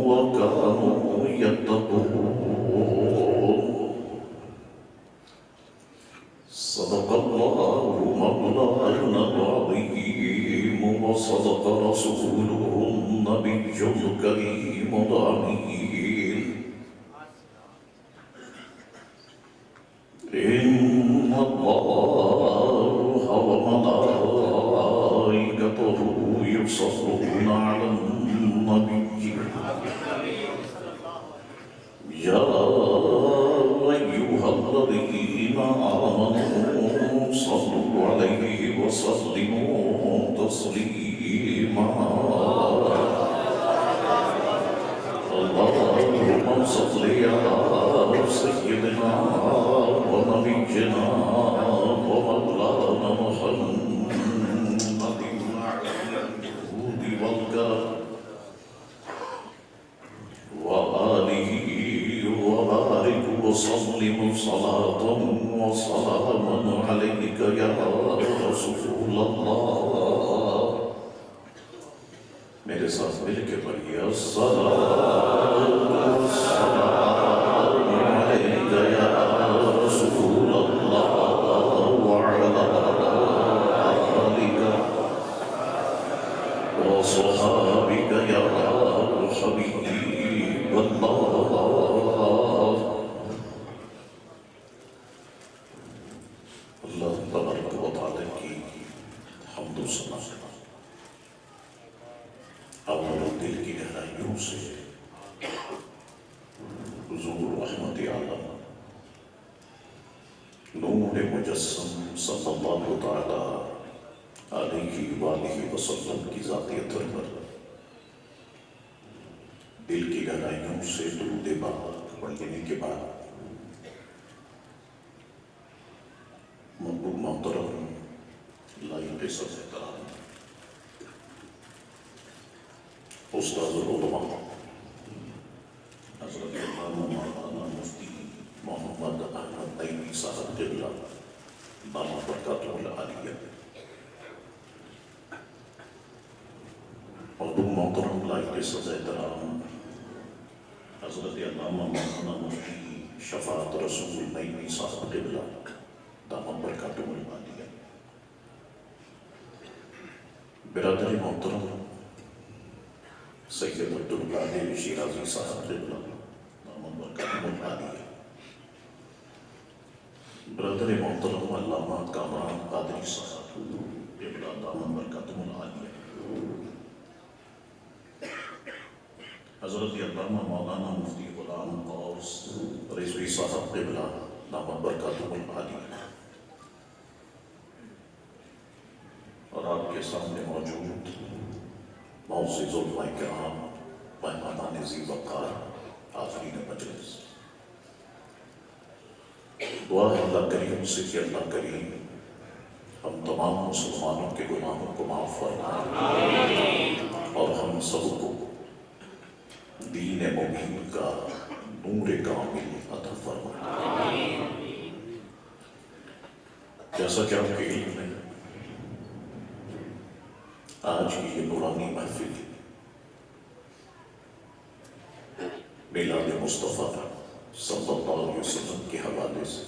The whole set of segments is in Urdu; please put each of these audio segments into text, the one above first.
وكانوا يتقون. صدق الله مولانا العظيم وصدق رسوله النبي الكريم الأمين. إن الله وملائكته يصلون على النبي يا أيها الذين آمنوا صلوا عليه وسلموا تسليما. اللهم صل على سيدنا ونبينا ومولانا محمد وعلى الجود والكرم وآله وبارك وسلم صلاة وسلاما عليك يا رسول اللہ. میرے ساتھ مل کے پڑھیے الصلاۃ والسلام علیک یا رسول اللہ وعلی آلک وصحابک یا حبیب اللہ. اللہ تبارک و تعالی کی حمد و ثنا اور دل کی گہرائیوں سے حضور رحمت عالم نور مجسم صلی اللہ تعالی علیہ وآلہ وسلم کی ذات اطہر پر دل کی گہرائیوں سے درود پاک پڑھ لینے کے بعد محبوب محترم لائق سب احترام استاد العلماء حضرت علامہ مولانا مفتی محمد احمد نعیمی صاحب قبلہ دامت برکاتہ العالیہ، محبوب محترم لائق سب احترام حضرت علامہ مولانا مفتی شفاعت رسول نعیمی صاحب قبلہ دامت برکاتہ العالیہ، برادر محترم سید عبدالقادر شیرازی صاحب قبلہ دامت برکاتہ العالیہ، برادر محترم علامہ کامران قادری صاحب قبلہ دامت برکاتہ العالیہ، حضرت علامہ مولانا مفتی غلام غوث رضوی صاحب قبلہ دامت برکاتہ العالیہ، اور آپ کے سامنے موجود معزز علماء کرام، مہمانان ذی وقار، حاضرین مجلس، دعا ہے اللہ کریم سے کہ اللہ کریم ہم تمام مسلمانوں کے گناہوں کو معاف فرمائے اور ہم سب کو دین مبین کا نور کامل عطا فرمائے. جیسا کہ آپ کے علم میں آج کی یہ نورانی محفل میلاد مصطفیٰ صلی اللہ علیہ وسلم کے حوالے سے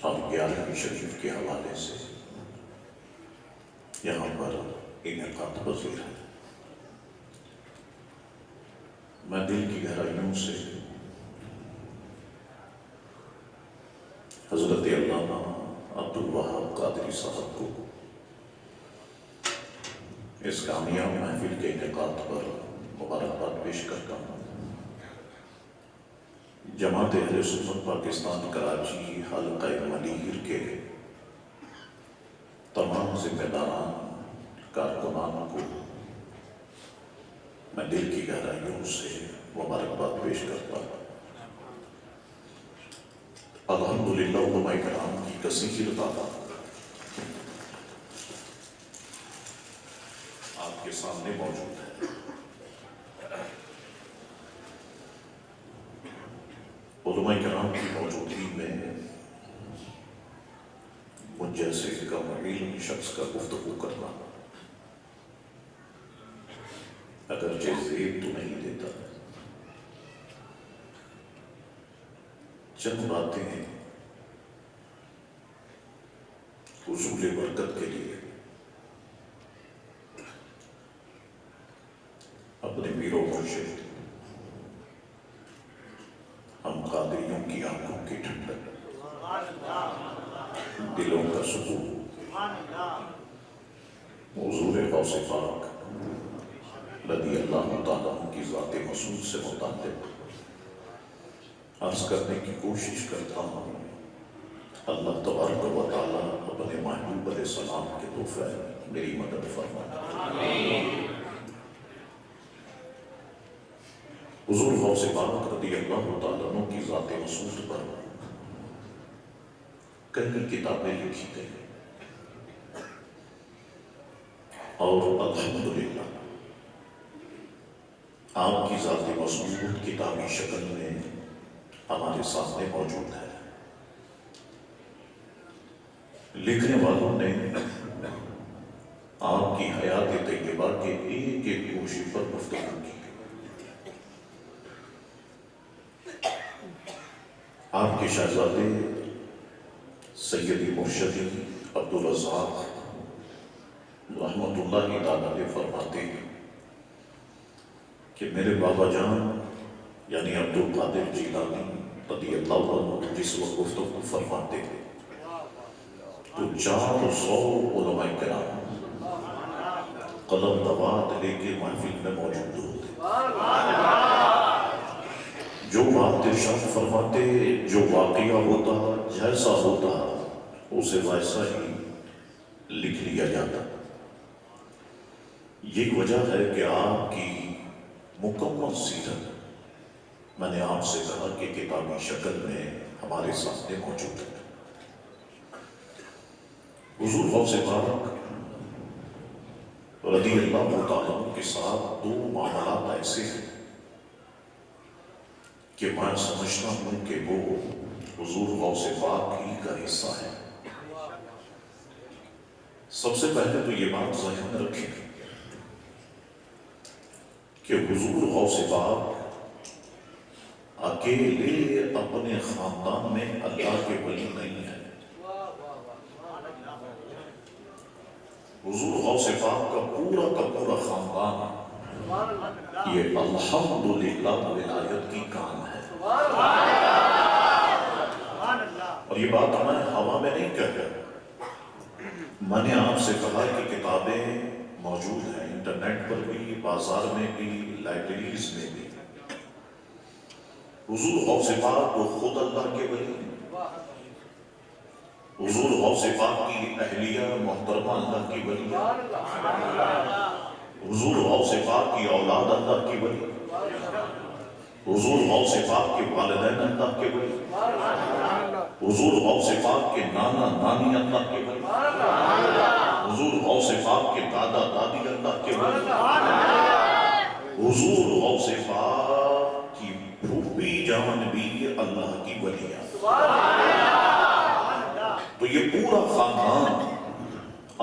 اور 11ویں شریف کے حوالے سے یہاں پر انعقاد پذیر ہے. میں دل کی گہرائیوں سے حضرت علامہ عبدالوہاب قادری صاحب کو اس کامیاب محفل کے انعقاد پر مبارکباد پیش کرتا ہوں. جماعت اہل سنت پاکستان کراچی حلقہ منیر کے تمام ذمہ داران کارکنان کو میں دل کی گہرائیوں سے مبارکباد پیش کرتا ہوں. الحمدللہ علماء کرام کی کثیر تعداد آپ کے سامنے موجود ہے. علماء کرام کی موجودگی میں مجھ جیسے کم علم شخص کا گفتگو کرنا اگر درجے زیب تو نہیں دیتا. چند باتیں ہیں حصول برکت کے لیے اپنے پیر و مرشد ہم قادریوں کی آنکھوں کی ٹھنڈک، دلوں کا سکون، حضور غوث پاک رضی اللہ تعالیٰ کی ذات مسعود سے متعلق عرض کرنے کی کوشش کرتا ہوں. اللہ تبارک و تعالیٰ اپنے محبوب علیہ السلام کے تحفے میری مدد فرمائے. حضور غوث پاک رضی اللہ تعالیٰ عنہ کی ذات مسعود پر کئی کتابیں لکھی گئی اور الحمدللہ آپ کی ذات مسعود کتابی شکل میں ہمارے سامنے موجود ہے. لکھنے والوں نے آپ کی حیات طیبہ کے ایک ایک گوشے پر گفتگو کی. آپ کے شہزادے سیدی مرشدی عبدالرزاق رحمت اللہ تعالی فرماتے ہیں کہ میرے بابا جان یعنی عبدالقادر جیلانی رضی اللہ عنہ جس وقت گفتگو فرماتے ہیں تو 400 علماء کرام قلم دوات لے کے محفل میں موجود ہوتے. جو بات ارشاد فرماتے، جو واقعہ ہوتا، جیسا ہوتا اسے ویسا ہی لکھ لیا جاتا. یہ وجہ ہے کہ آپ کی مکمل سیرت میں نے آپ سے کہا کہ کتابی شکل میں ہمارے سامنے موجود ہے. حضور غوث پاک رضی اللہ تعالیٰ کے ساتھ 2 معاملات ایسے ہیں کہ میں سمجھتا ہوں کہ وہ حضور غوث پاک ہی کا حصہ ہے. سب سے پہلے تو یہ بات ذہن میں رکھیں کہ حضور غوث پاک اکیلے اپنے خاندان میں اللہ کے ولی نہیں ہے. حضور غوث پاک کا پورا خاندان یہ الحمدللہ ولایت کی کام ہے. اور یہ بات میں ہوا میں نہیں کہہ رہا. میں نے آپ سے کہا کہ کتابیں موجود ہیں انٹرنیٹ پر بھی، بازار میں بھی، لائبریریز میں بھی. حضور غوث پاک وہ خود اللہ کے ولی ہیں. حضور غوث پاک کی اہلیہ محترمہ اللہ کی ولی ہے. حضور غوث پاک کی اولاد اللہ کی ولی. حضور غوث پاک کے والدین اللہ کے ولی. حضور غوث پاک کے نانا نانی اللہ کے ولی. حضور غوث پاک کے دادا دادی اللہ کے ولی. حضور غوث پاک کی پھوپھی جان بھی اللہ کی ولی ہے. تو یہ پورا خاندان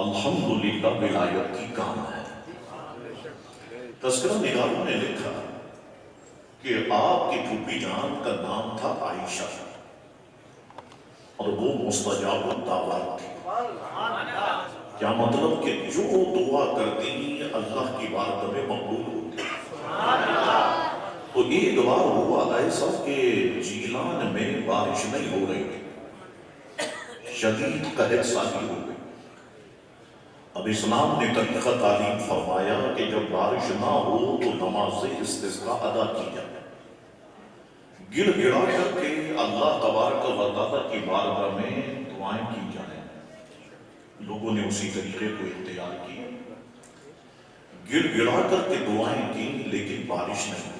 الحمدللہ ولایت کی کام ہے. تذکرہ نگاروں نے لکھا کہ آپ کی پھوپھی جان کا نام تھا عائشہ اور وہ مستجاب الدعوات تھی. کیا مطلب کہ جو دعا کرتی اللہ کی بارگاہ میں مقبول ہوتی. تو ایک بار ہوا ایسا کہ جیلان میں بارش نہیں ہو رہی تھی، شدید قحط سالی ہو گئی. اب اسلام نے طریقہ تعلیم فرمایا کہ جب بارش نہ ہو تو نماز استسقاء ادا کی جائے. گڑ گڑا کر کے اللہ تبارک و تعالیٰ کی بارگاہ میں دعائیں کی جائیں. لوگوں نے اسی طریقے کو اختیار کیا، گڑ گڑا کر کے دعائیں کی لیکن بارش نہیں.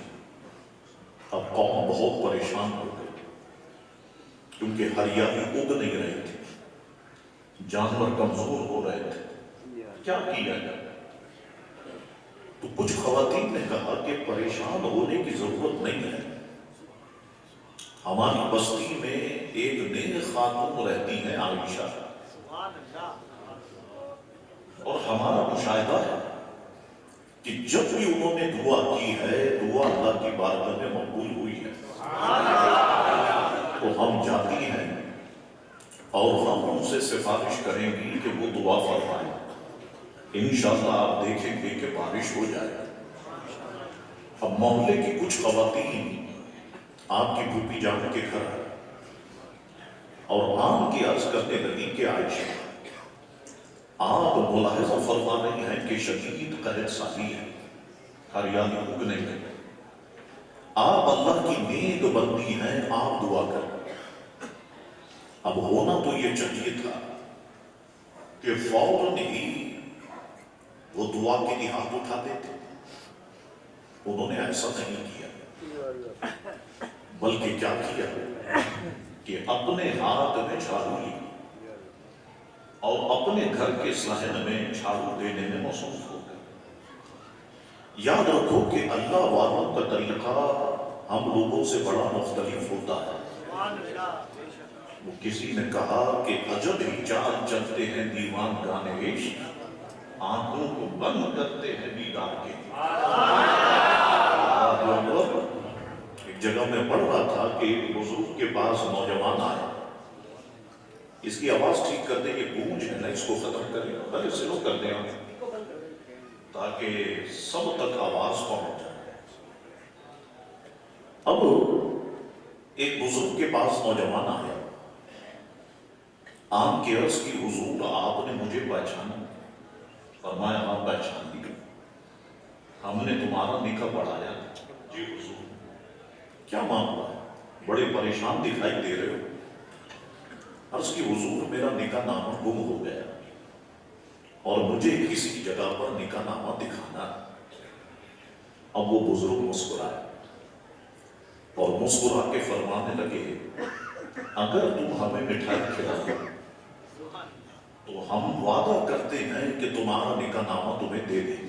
اب قوم بہت پریشان ہو گئی کیونکہ ہریالی اگ نہیں رہے تھے، جانور کمزور ہو رہے تھے. کیا کیا جائے؟ تو کچھ خواتین نے کہا کہ پریشان ہونے کی ضرورت نہیں ہے. ہماری بستی میں ایک نیک خاتون رہتی ہے عائشہ، اور ہمارا مشاہدہ ہے کہ جب بھی انہوں نے دعا کی ہے دعا اللہ کی بارگاہ میں مقبول ہوئی ہے. تو ہم جاتی ہیں اور ہم ان سے سفارش کریں گی کہ وہ دعا فرمائیں. انشاءاللہ آپ دیکھیں گے کہ بارش ہو جائے گا. اب محلے کی کچھ خواتین آپ کی پھوپھی جان کے گھر آئے اور آم کی عرض کرنے لگی کہ عائشہ آپ ملاحظہ فرما رہی ہیں کہ شدید قحط سالی ہے, ہریالی اگنے میں, آپ اللہ کی نیک بندی ہیں, آپ دعا کریں. اب ہونا تو یہ چاہیے تھا کہ فوراً ہی وہ دعا کے لیے ہاتھ اٹھا دیتے. انہوں نے ایسا نہیں کیا, بلکہ کیا کیا کہ اپنے ہاتھ میں جھاڑو لی اور اپنے گھر کے صحن میں جھاڑو دینے میں مصروف ہو گئے. یاد رکھو کہ اللہ والوں کا طریقہ ہم لوگوں سے بڑا مختلف ہوتا ہے. وہ کسی نے کہا کہ عجب ہی چال چلتے ہیں دیوان گانے عشق, آنکھوں کو بند کرتے ہیں دیدار کے. ایک جگہ میں پڑھ رہا تھا کہ ایک بزرگ کے پاس نوجوان آیا. اس کی آواز ٹھیک کر دیں, یہ گونج ہے نا, اس کو ختم کریں, بھلے سلو کر دیں تاکہ سب تک آواز پہنچ جائے. اب ایک بزرگ کے پاس نوجوان آیا, آن کے عرض کی حضور آپ نے مجھے پہچانا؟ فرمایا ہاں پہچان لیا, ہم نے تمہارا نکاح پڑھایا. جی حضور. کیا معاملہ ہے, بڑے پریشان دکھائی دے رہے ہو؟ عرض کی حضور میرا نکاح نامہ گم ہو گیا اور مجھے کسی جگہ پر نکاح نامہ دکھانا ہے. اب وہ بزرگ مسکرائے اور مسکرا کے فرمانے لگے اگر تم ہمیں مٹھائی کھلاؤ تو ہم وعدہ کرتے ہیں کہ تمہارا نکاح نامہ تمہیں دے دیں.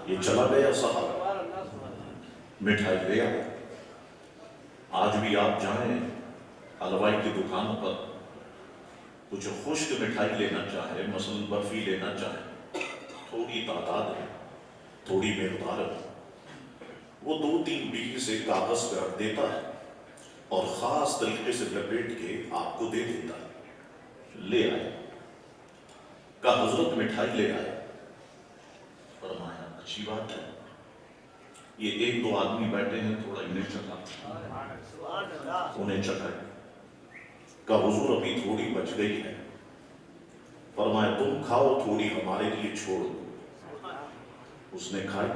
یہ چلا گیا صاحب, مٹھائی لے آیا. آج بھی آپ جائیں حلوائی کی دکان پر, کچھ خشک مٹھائی لینا چاہے, مثلا برفی لینا چاہے, تھوڑی تعداد ہے, تھوڑی مقدار ہے, وہ 2-3 بیج سے کاغذ پہ رکھ دیتا ہے اور خاص طریقے سے لپیٹ کے آپ کو دے دیتا ہے. لے آئے, کہا حضرت مٹھائی لے آئے. فرمایا اچھی بات ہے, یہ 1-2 آدمی بیٹھے ہیں, تھوڑا انہیں چکھا. انہیں چکھائے. کہا حضور ابھی تھوڑی بچ گئی ہے. فرمایا تم کھاؤ, تھوڑی ہمارے لیے چھوڑ دو. اس نے کھائی.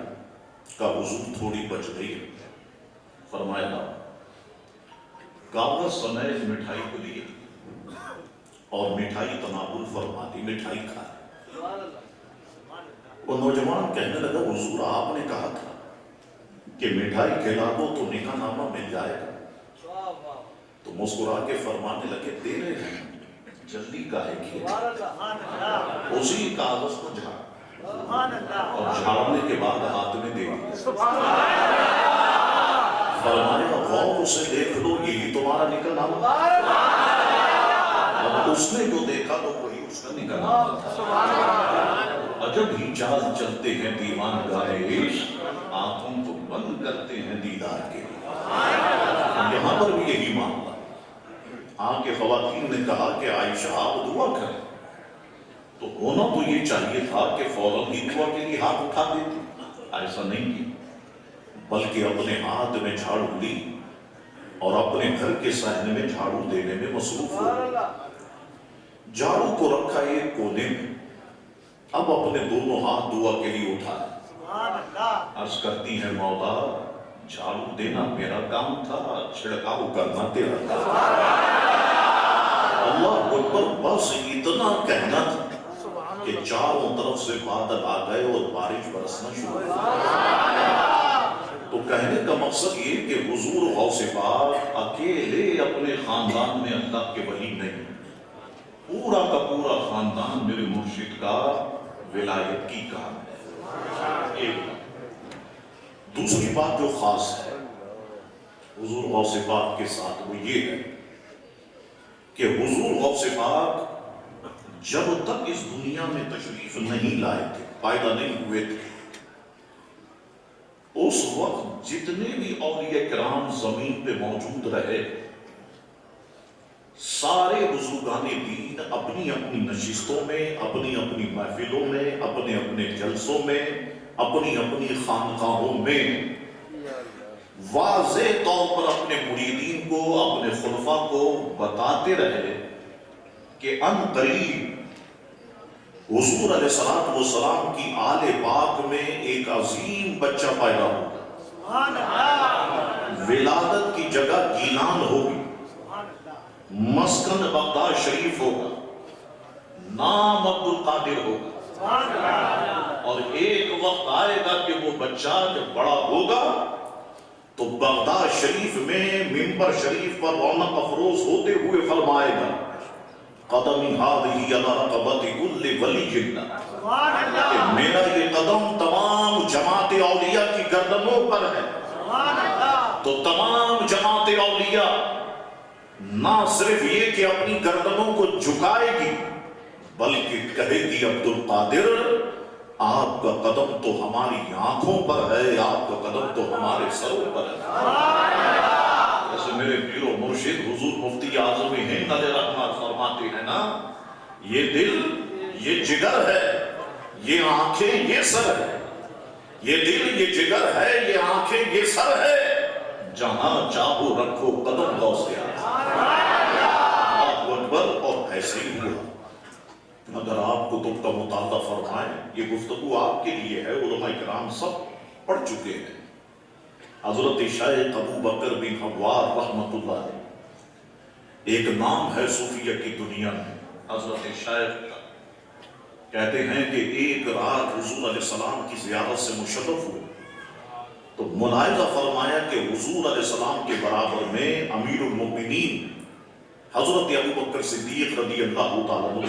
کہا حضور تھوڑی بچ گئی ہے. فرمایا لاؤ. کاغذ سمیت مٹھائی کو لیا اور مٹھائی تناول فرما دی, مٹھائی کھائی. وہ نوجوان کہنے لگا حضور آپ نے کہا تھا کہ مٹھائی کھلا دو تو نکاح نامہ مل جائے گا. تو مسکرا کے فرمانے لگے دے رہے ہیں, جلدی کاہے کی, اسی کاغذ کو جھاڑ اور جھاڑنے کے بعد ہاتھ میں دے دی. فرمایا غور سے دیکھ لو, یہی تمہارا نکاح نامہ. اب اس نے جو دیکھا تو وہی اس کا نکاح نامہ تھا. عجب ہی چال چلتے ہیں دیوان گانے عشق, آنکھوں کو بند کرتے ہیں دیدار کے. یہاں پر بھی یہی معاملہ. آنکھ کے خواتین نے کہا کہ عائشہ آپ دعا کریں, تو ہونا تو یہ چاہیے تھا کہ فوراً ہی دعا کے لیے ہاتھ اٹھا دیتے. ایسا نہیں کیا, بلکہ اپنے ہاتھ میں جھاڑو لی اور اپنے گھر کے صحن میں جھاڑو دینے میں مصروف ہو. جھاڑو کو رکھا ایک کونے میں, اب اپنے دونوں ہاتھ دعا کے لیے اٹھائے. عرض کرتی ہے مولا جھاڑو دینا میرا کام تھا, چھڑکاؤ کرنا تیرا کام. اللہ اکبر, بس اتنا کہنا تھا کہ چاروں طرف سے بادل آ گئے اور بارش برسنا شروع ہو گئی. تو کہنے کا مقصد یہ کہ حضور غوث پاک اکیلے اپنے خاندان میں اللہ کے ولی نہیں, پورا کا پورا خاندان میرے مرشد کا ولایت کی کام ہے. ایک دوسری بات جو خاص ہے حضور غوث پاک کے ساتھ وہ یہ ہے کہ حضور غوث پاک جب تک اس دنیا میں تشریف نہیں لائے تھے, پیدا نہیں ہوئے تھے، اس وقت جتنے بھی اولیاء کرام زمین پہ موجود رہے، سارے بزرگان دین اپنی اپنی نشستوں میں، اپنی اپنی محفلوں میں، اپنے اپنے جلسوں میں، اپنی اپنی خانقاہوں میں واضح طور پر اپنے مریدین کو، اپنے خلفاء کو بتاتے رہے کہ ان قریب حضور علیہ السلام کی آل پاک میں ایک عظیم بچہ پیدا ہوگا، ولادت کی جگہ گیلان ہوگی، مسکن بغداد شریف ہوگا، نام عبد القادر ہوگا، اور ایک وقت آئے گا کہ وہ بچہ جب بڑا ہوگا تو بغداد شریف میں منبر شریف پر رونق افروز ہوتے ہوئے فرمائے گا قدمی ہادی علی رقبت کل ولی جنہ، کہ میرا یہ قدم تمام جماعت اولیاء کی گردنوں پر ہے۔ تو تمام جماعت اولیاء نہ صرف یہ کہ اپنی گردنوں کو جھکائے گی، بلکہ کہے گی عبد القادر آپ کا قدم تو ہماری آنکھوں پر ہے، آپ کا قدم تو ہمارے سروں پر ہے۔ جیسے میرے پیر و مرشد حضور مفتی اعظم ہند علیہ رحمت فرماتے ہیں نا، یہ دل یہ جگر ہے، یہ آنکھیں یہ سر ہے، یہ دل یہ جگر ہے، یہ آنکھیں یہ سر ہے، جہاں چاہو رکھو قدم غوث اعظم۔ اللہ اکبر۔ اور ایسے ہی ہوا۔ اگر آپ کتب کا مطالعہ فرمائیں، یہ گفتگو آپ کے لیے ہے، علماء کرام سب پڑھ چکے ہیں۔ حضرت شیخ ابو بکر بن حوار رحمت اللہ علیہ، ایک نام ہے صوفیہ کی دنیا میں، حضرت شیخ کا، کہتے ہیں کہ ایک رات حضور علیہ السلام کی زیارت سے مشرف ہوئے تو ملاحظہ فرمایا کہ حضور علیہ السلام کے برابر میں امیر المؤمنین حضرت ابو بکر صدیق رضی اللہ تعالیٰ عنہ،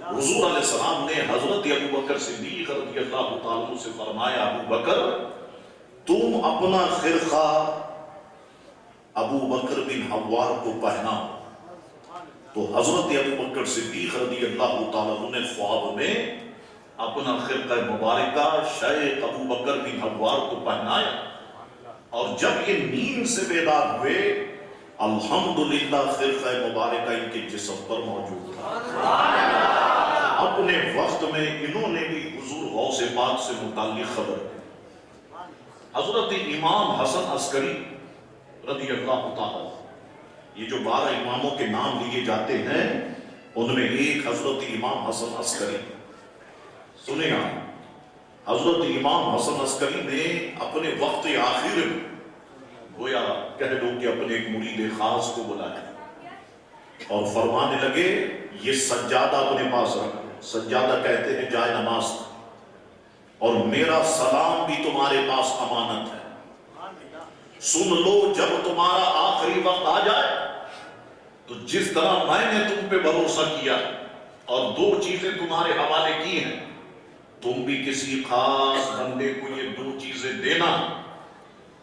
حضور علیہ السلام نے حضرت ابو بکر صدیق رضی اللہ تعالیٰ عنہ سے فرمایا ابو بکر تم اپنا خرقہ ابو بکر بن حوار کو پہنا۔ تو حضرت ابو بکر صدیق رضی اللہ تعالیٰ عنہ نے خواب میں اپنا خرقہ مبارکہ شیخ ابو بکر بن حوار کو پہنایا، اور جب یہ نیند سے بیدار ہوئے الحمدللہ خرقہ مبارکہ ان کے جسم پر موجود تھا۔ اپنے وقت میں انہوں نے بھی حضور غوث پاک سے متعلق خبر دی۔ حضرت امام حسن عسکری رضی اللہ تعالیٰ، یہ جو 12 اماموں کے نام لیے جاتے ہیں ان میں ایک حضرت امام حسن عسکری، سنیں آپ، حضرت امام حسن عسکری نے اپنے وقت آخر میں گویا کہہ لو کہ اپنے ایک مرید خاص کو بلایا اور فرمانے لگے یہ سجادہ اپنے پاس رکھو، سجادہ کہتے ہیں جائے نماز، اور میرا سلام بھی تمہارے پاس امانت ہے، سن لو جب تمہارا آخری وقت آ جائے تو جس طرح میں نے تم پہ بھروسہ کیا اور 2 چیزیں تمہارے حوالے کی ہیں، تم بھی کسی خاص بندے کو یہ 2 چیزیں دینا،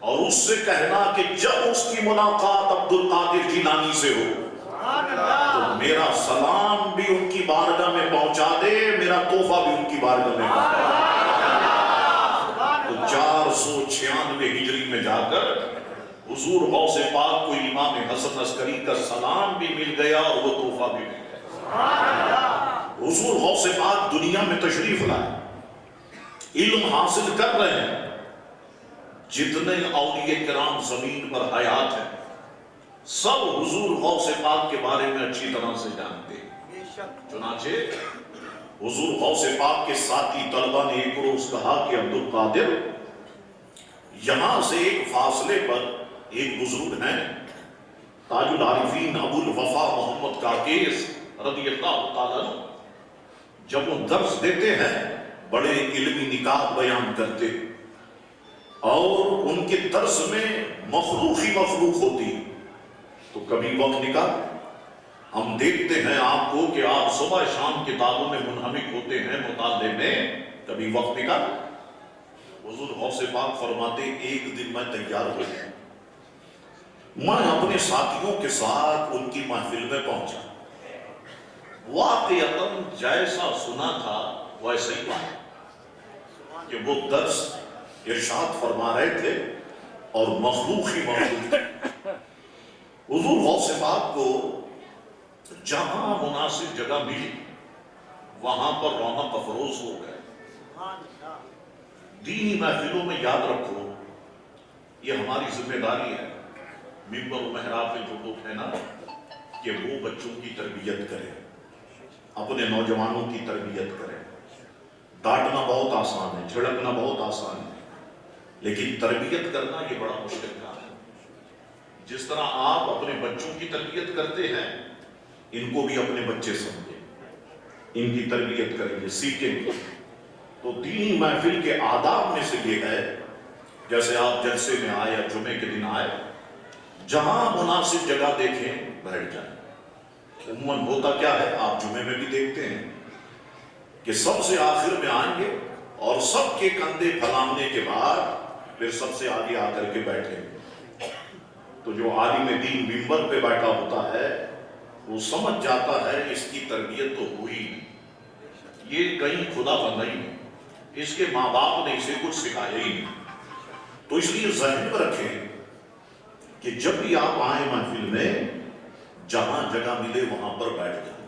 اور اس سے کہنا کہ جب اس کی ملاقات عبد القادر جیلانی سے ہو تو میرا سلام بھی ان کی بارگاہ میں پہنچا دے، میرا تحفہ بھی ان کی بارگاہ میں پہنچا دے۔ تو 496 ہجری میں جا کر حضور غوث پاک کو امام حسن عسکری کا سلام بھی مل گیا اور وہ تحفہ بھی مل گیا۔ حضور غوث پاک دنیا میں تشریف لائے، علم حاصل کر رہے ہیں، جتنے اولیاء کرام زمین پر حیات ہیں سب حضور غوث پاک کے بارے میں اچھی طرح سے جانتے ہیں۔ چنانچہ حضور غوث پاک کے ساتھی طلبہ نے ایک روز کہا کہ عبد القادر یہاں سے ایک فاصلے پر ایک بزرگ ہیں تاج العارفین ابو الوفا محمد کاکیس رضی اللہ تعالیٰ عنہ، جب وہ درس دیتے ہیں بڑے علمی نکات بیان کرتے اور ان کے درس میں مخلوق ہی مخلوق ہوتی، تو کبھی وقت نکال ہم دیکھتے ہیں آپ کو کہ آپ صبح شام کتابوں میں منہمک ہوتے ہیں مطالعے میں، کبھی وقت نکال۔ حضور غوث پاک فرماتے ایک دن میں تیار ہو گیا، میں اپنے ساتھیوں کے ساتھ ان کی محفل میں پہنچا، واقعتاً جیسا سنا تھا وہ ایسے ہی پایا کہ وہ درس ارشاد فرما رہے تھے اور مخلوق ہی مخلوق تھے۔ حضور غوث پاک کو جہاں مناسب جگہ ملی وہاں پر رونق افروز ہو گئے۔ دینی محفلوں میں یاد رکھو، یہ ہماری ذمہ داری ہے، ممبر و محراب میں جو لوگ ہیں نا، کہ وہ بچوں کی تربیت کریں، اپنے نوجوانوں کی تربیت کریں۔ ڈانٹنا بہت آسان ہے، جھڑکنا بہت آسان ہے، لیکن تربیت کرنا یہ بڑا مشکل کام ہے۔ جس طرح آپ اپنے بچوں کی تربیت کرتے ہیں، ان کو بھی اپنے بچے سمجھیں، ان کی تربیت کریں گے، سیکھیں گے۔ تو دینی محفل کے آداب میں سے یہ ہے، جیسے آپ جلسے میں آئے یا جمعے کے دن آئے، جہاں مناسب جگہ دیکھیں بیٹھ جائیں۔ عموماً ہوتا کیا ہے، آپ جمعے میں بھی دیکھتے ہیں کہ سب سے آخر میں آئیں گے اور سب کے کندھے پھلانگنے کے بعد پھر سب سے آگے آ کر کے بیٹھیں گے۔ تو جو عالم دین ممبر پہ بیٹھا ہوتا ہے وہ سمجھ جاتا ہے اس کی تربیت تو ہوئی نہیں، یہ کہیں خدا بندہ ہی نہیں، اس کے ماں باپ نے اسے کچھ سکھایا ہی نہیں۔ تو اس لیے ذہن میں رکھیں کہ جب بھی آپ آئیں محفل میں، جہاں جگہ ملے وہاں پر بیٹھ جائیں۔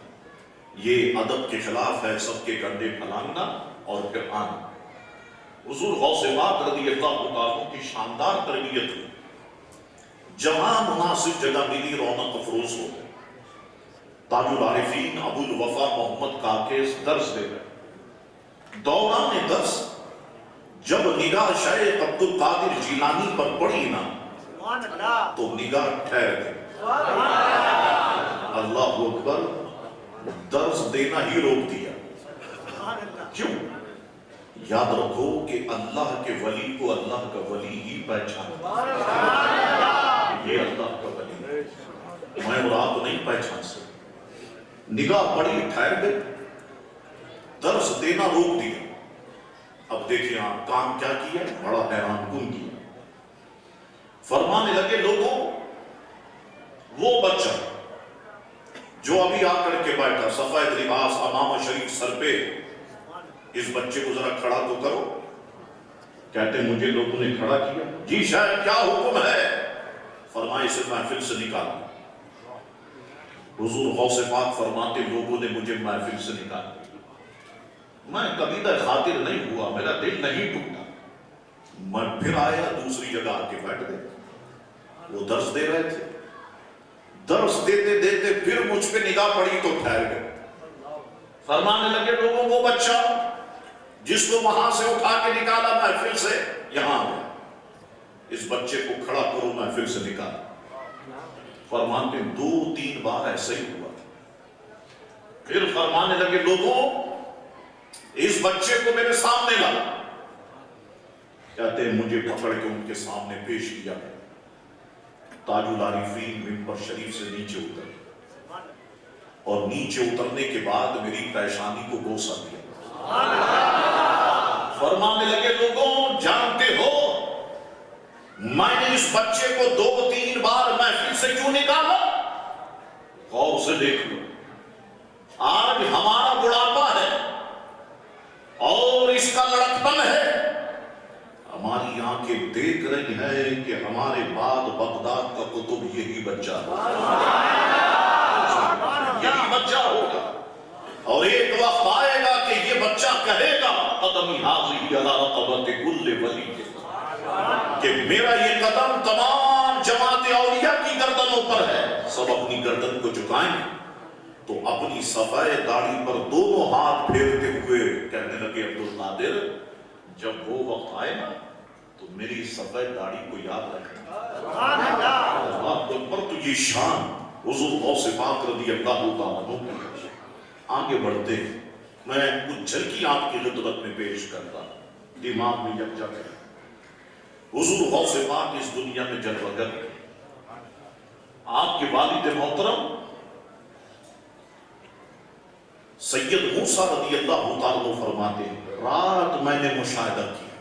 یہ ادب کے خلاف ہے سب کے کندھے پھلانگنا اور پھر آنا۔ حضور غوث پاک رضی اللہ عنہ کی شاندار تربیت ہوئی، جہاں مناسب جگہ ملی رونق افروز ہو گئے۔ تاج العارفین ابو الوفا محمد کاکیس درس دے گئے۔ دوران درس جب نگاہ شیخ عبد القادر جیلانی پر پڑی نا تو نگاہ ٹھہر گئی۔ اللہ اکبر، درس دینا ہی روک دیا۔ کیوں؟ یاد رکھو کہ اللہ کے ولی کو اللہ کا ولی ہی پہچانتا ہے۔ یہ اللہ کا ولی ہے، میں اور آپ نہیں پہچان سکتے۔ نگاہ پڑی، ٹھہر گئی، درس دینا روک دیا۔ اب دیکھیں آپ کام کیا کیا، بڑا حیران کن کیا۔ فرمانے لگے، لوگوں، وہ بچہ جو ابھی آ کر کے بیٹھا، سفید لباس، امامہ شریف سر پہ، اس بچے کو ذرا کھڑا تو کرو۔ کہتے مجھے لوگوں نے کھڑا کیا۔ جی شاید کیا حکم ہے؟ فرمائے اسے محفل سے نکالا۔ حضور غوث پاک فرماتے لوگوں نے مجھے محفل سے نکالا، میں کبھی تک خاطر نہیں ہوا، میرا دل نہیں ٹوٹا، میں پھر آیا، دوسری جگہ آ کے بیٹھ گئے۔ وہ درس دے رہے تھے، درس دیتے دیتے پھر مجھ پہ نگاہ پڑی تو ٹھہر گئے۔ فرمانے لگے، لوگوں وہ بچہ جس کو وہاں سے اٹھا کے نکالا محفل سے، یہاں آ گیا، اس بچے کو کھڑا کرو، محفل سے نکالا۔ فرماتے 2-3 بار ایسے ہی ہوا۔ پھر فرمانے لگے، لوگوں اس بچے کو میرے سامنے لا۔ کہتے ہیں مجھے پکڑ کے ان کے سامنے پیش کیا۔ تاج العارفین ممبر شریف سے نیچے اترے اور نیچے اترنے کے بعد میری پیشانی کو بوسہ دیا۔ فرمانے لگے، لوگوں جانتے ہو میں نے اس بچے کو 2-3 بار محفل سے کیوں نکالا؟ غور سے دیکھ لو، آج ہمارا بڑھاپا ہے اور اس کا لڑکپن ہے، ہماری آنکھیں دیکھ رہی ہیں کہ ہمارے بعد بغداد کا قطب یہی بچہ یہی بچہ ہوگا، اور ایک وقت آئے گا کہ یہ بچہ کہے گا قدمی حاضی علی رقبت کل ولی، کہ میرا یہ قدم تمام جماعت اولیاء کی گردنوں پر ہے۔ سب اپنی گردن کو جھکائیں گے تو اپنی سفید داڑھی پر دونوں ہاتھ پھیرتے ہوئے کہنے لگے، عبد القادر جب وہ وقت آئے نا تو میری سفید داڑھی کو یاد رکھنا۔ اللہ اکبر، تو یہ شان حضور غوث پاک رضی اللہ تعالیٰ عنہ۔ آگے بڑھتے میں کچھ جھلکی آپ کی خدمت میں پیش کرتا، دماغ میں یکجا کریں۔ حضور غوث پاک اس دنیا میں جلوگر، آپ کے والد محترم سید موسیٰ رضی اللہ تعالیٰ فرماتے ہیں، رات میں نے مشاہدہ کیا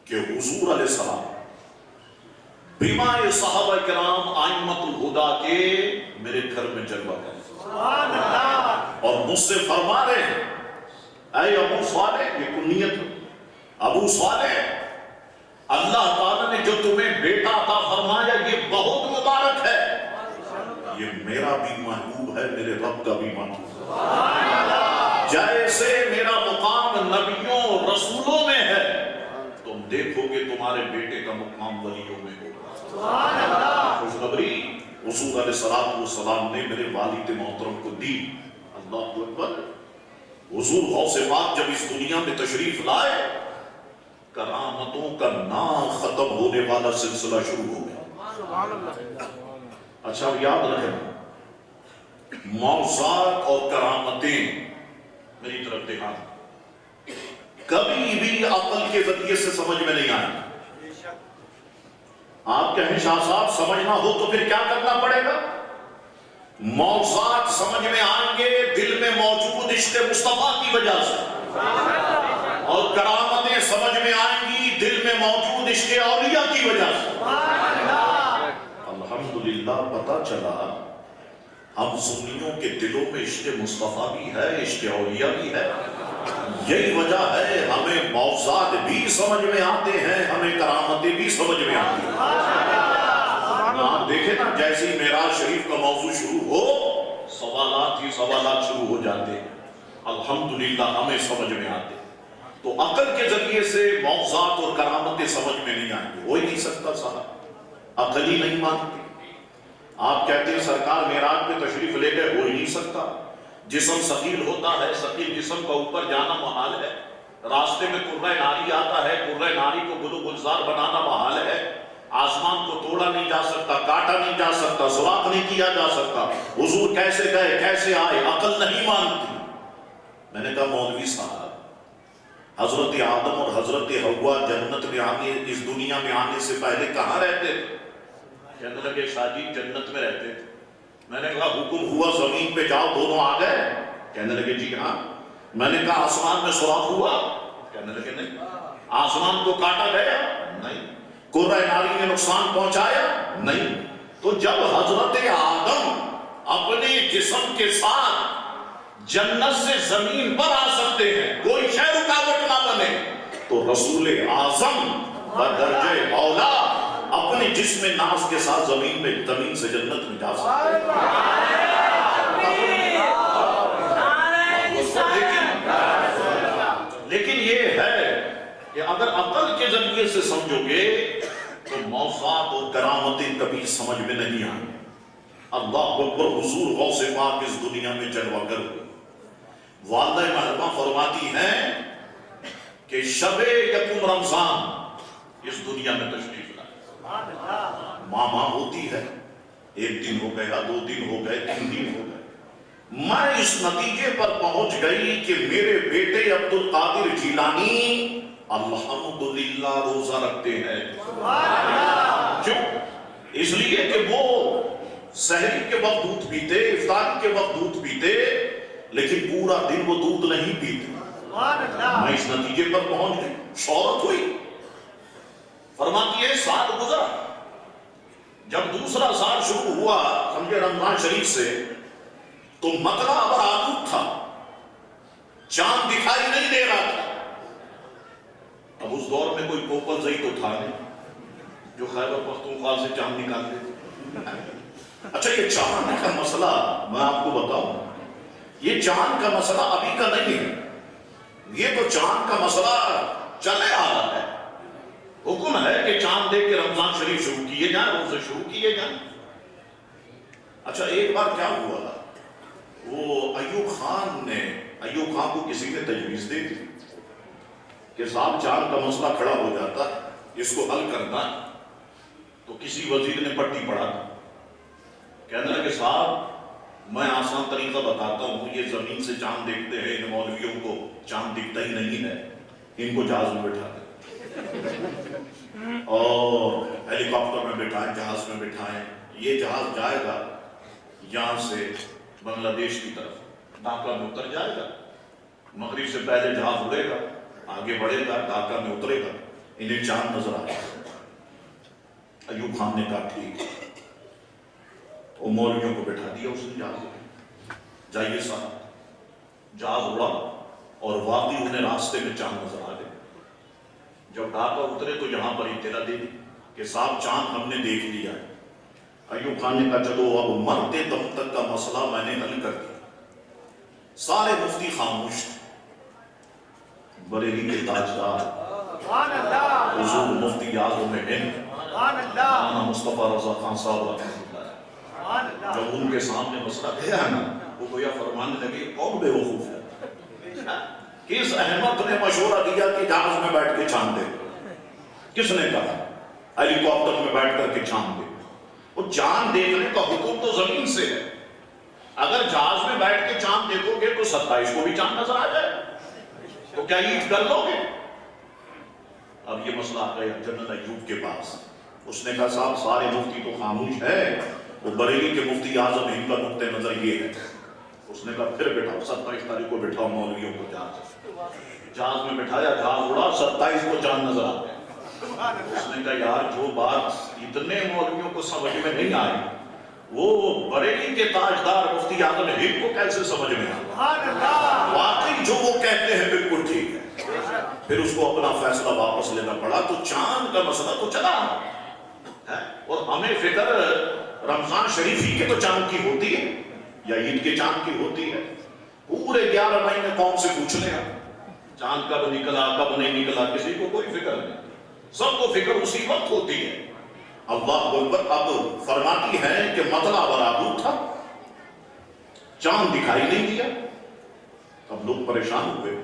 کہ حضور علیہ السلام بیمار صحابہ کرام ائمۃ الہدیٰ کے میرے گھر میں جلوہ کریں اور مجھ سے فرما رہے ہیں، اے ابو صالح، یہ کنیت ابو صالح، اللہ تعالیٰ نے جو تمہیں بیٹا عطا فرمایا یہ بہت مبارک ہے، یہ میرا بھی محبوب ہے، میرے رب کا بھی محبوب ہے۔ جیسے میرا مقام نبیوں رسولوں میں ہے، تم دیکھو گے تمہارے بیٹے کا مقام ولیوں میں ہوگا۔ خوشخبری حضور علیہ السلام نے میرے والد محترم کو دی۔ اللہ اکبر۔ حضور غوث پاک جب اس دنیا میں تشریف لائے، کرامتوں کا نا ختم ہونے والا سلسلہ شروع ہو گیا۔ اچھا یاد رکھیں، معجزات اور کرامتیں میری طرف دیکھا کبھی بھی عقل کے ذریعے سے سمجھ میں نہیں آئے۔ آپ کہیں شاہ صاحب سمجھنا ہو تو پھر کیا کرنا پڑے گا؟ معجزات سمجھ میں آئیں گے دل میں موجود عشق مصطفیٰ کی وجہ سے، اور کرامتیں سمجھ میں آئیں گی دل میں موجود عشق اولیاء کی وجہ سے۔ الحمدللہ پتہ چلا ہم سنیوں کے دلوں میں عشق مصطفیٰ بھی ہے، عشق اولیاء بھی ہے۔ یہی وجہ ہے ہمیں معجزات بھی سمجھ میں آتے ہیں، ہمیں کرامتیں بھی سمجھ میں آتی ہیں۔ آپ دیکھیں نا، جیسی معراج شریف کا موضوع شروع ہو، سوالات ہی سوالات شروع ہو جاتے ہیں۔ الحمدللہ ہمیں سمجھ میں آتے ہیں۔ تو عقل کے ذریعے سے معجزات اور کرامتیں سمجھ میں نہیں آئیں گے، ہو ہی نہیں سکتا صاحب، عقل ہی نہیں مانتی۔ آپ کہتے ہیں سرکار معراج پہ تشریف لے گئے، ہو ہی نہیں سکتا۔ جسم ثقیل ہوتا ہے، ثقیل جسم کا اوپر جانا محال ہے۔ راستے میں قرہ ناری آتا ہے، قرہ ناری کو گل و گلزار بنانا محال ہے۔ آسمان کو توڑا نہیں جا سکتا، کاٹا نہیں جا سکتا، سوراخ نہیں کیا جا سکتا۔ حضور کیسے گئے، کیسے آئے، عقل نہیں مانتی۔ میں نے کہا مولوی صاحب، حضرت آدم اور حضرت حوا جنت میں آنے، اس دنیا میں آنے سے پہلے کہاں رہتے تھے؟ کہنے لگے شاہ جی جنت میں رہتے تھے۔ میں نے کہا حکم ہوا زمین پہ جاؤ، دونوں آ گئے؟ کہنے لگے جی ہاں۔ میں نے کہا آسمان میں سوراخ ہوا؟ کہنے لگے نہیں۔ آسمان کو کاٹا گیا؟ نہیں۔ قرہ ناری نے نقصان پہنچایا؟ نہیں۔ تو جب حضرت آدم اپنے جسم کے ساتھ جنت سے زمین پر آ سکتے ہیں، کوئی شے رکاوٹ نہ بنے، تو رسول اعظم بدرجہ اولا اپنے جسم ناز کے ساتھ زمین سے جنت میں جا سکتے ہیں۔ لیکن یہ ہے کہ اگر عقل کے ذریعے سے سمجھو گے تو معجزات اور کرامتیں کبھی سمجھ میں نہیں آئیں۔ اللہ اکبر۔ حضور غوث پاک اس دنیا میں جلوہ گر ہوئے۔ والدہ محترمہ فرماتی ہیں کہ شب یکم رمضان اس دنیا میں تشریف لائے۔ ماں ہوتی ہے، ایک دن ہو گیا، 2 دن ہو گئے، 3 دن ہو گئے، میں اس نتیجے پر پہنچ گئی کہ میرے بیٹے عبد القادر جیلانی الحمدللہ روزہ رکھتے ہیں۔ کیوں؟ اس لیے کہ وہ سحری کے وقت دودھ پیتے، افطاری کے وقت دودھ پیتے، لیکن پورا دن وہ دودھ نہیں پیتے۔ میں اس نتیجے پر پہنچ گئی، شہرت ہوئی۔ فرماتی ہے سال گزرا، جب دوسرا سال شروع ہوا سمجھے رمضان شریف سے، تو مطلع ابر آلود تھا، چاند دکھائی نہیں دے رہا تھا۔ اب اس دور میں کوئی کوپل زئی تو تھا نہیں جو خیبر پختونخوا سے چاند نکال دے۔ اچھا یہ چاند کا مسئلہ میں آپ کو بتاؤں، یہ چاند کا مسئلہ ابھی کا نہیں ہے، یہ تو چاند کا مسئلہ چلے آ رہا ہے۔ حکم ہے کہ چاند دیکھ کے رمضان شریف شروع کیے جائیں، روزے شروع کیے جائیں۔ اچھا ایک بار کیا ہوا، وہ ایوب خان کو کسی نے تجویز دے دی کہ صاحب چاند کا مسئلہ کھڑا ہو جاتا ہے، اس کو حل کرنا ہے۔ تو کسی وزیر نے پٹی پڑھا، کہنے لگے صاحب میں آسان طریقہ بتاتا ہوں، یہ زمین سے چاند دیکھتے ہیں، ان مولویوں کو چاند دکھتا ہی نہیں ہے، ان کو جہاز میں بٹھا دیں اور ہیلی کاپٹر میں بٹھائیں، جہاز میں بٹھائیں، یہ جہاز جائے گا یہاں سے بنگلہ دیش کی طرف، ڈھاکہ میں اتر جائے گا، مغرب سے پہلے جہاز اڑے گا، آگے بڑھے گا، ڈھاکہ میں اترے گا، انہیں چاند نظر آئے گا۔ ایوب خان نے کہا ٹھیک، وہ مولویوں کو بٹھا دیا اس نے جہاز میں، جائیے صاحب۔ جہاز اڑا اور واقعی انہیں راستے میں چاند نظر آ گئے. جب ڈاکہ اترے تو یہاں پر اطلاع دے دی کہ صاحب چاند ہم نے دیکھ لیا ہے. ایوب خان نے کہا چلو اب مرتے دم تک کا مسئلہ میں نے حل کر دیا. سارے مفتی خاموش تھے. بریلی کے تاجدار حضور مفتی اعظم ہند مولانا مصطفیٰ رضا خان صاحب رحمۃ اللہ، جب ان کے سامنے مسئلہ گیا نا وہ گویا فرمانے لگے کون بے وقوف ہے؟ کس احمد نے مشورہ دیا کہ جہاز میں بیٹھ کے چاند دیکھو؟ کس نے کہا ہیلی کاپٹر میں بیٹھ کر کے چاند دیکھو؟ وہ چاند دیکھنے کا حکم تو زمین سے ہے. اگر جہاز میں بیٹھ کے چاند دیکھو گے تو 27 کو بھی چاند نظر آ جائے تو کیا عید کر لو گے؟ اب یہ مسئلہ آ گیا جنرل ایوب کے پاس. اس نے کہا صاحب سارے مفتی تو خاموش ہے، وہ بریلی کے مفتی اعظم ہند کا نقطہ نظر یہ ہے. اس نے کہا پھر بٹھاؤ 27 تاریخ کو بٹھاؤ مولویوں کو جہاز میں بٹھایا. جہاز اڑا 27 کو چاند نظر آ گیا. اس نے کہا یار جو بات اتنے مولویوں کو سمجھ میں نہیں آئی وہ بریلی کے تاجدار مفتی اعظم ہند کو کیسے سمجھ میں آئی؟ واقعی جو وہ کہتے ہیں بالکل ٹھیک ہے. پھر اس کو اپنا فیصلہ واپس لینا پڑا. تو چاند کا مسئلہ تو چلا ہے اور ہمیں فکر رمضان شریف ہی کے تو چاند کی ہوتی ہے یا عید کے چاند کی ہوتی ہے. پورے 11 مہینے قوم سے پوچھ لیں چاند کب نکلا کب نہیں نکلا، کسی کو کوئی فکر نہیں. سب کو فکر اسی وقت ہوتی ہے. اللہ اکبر. اب فرماتی ہے کہ مطلع برآمد تھا، چاند دکھائی نہیں دیا. اب لوگ پریشان ہوئے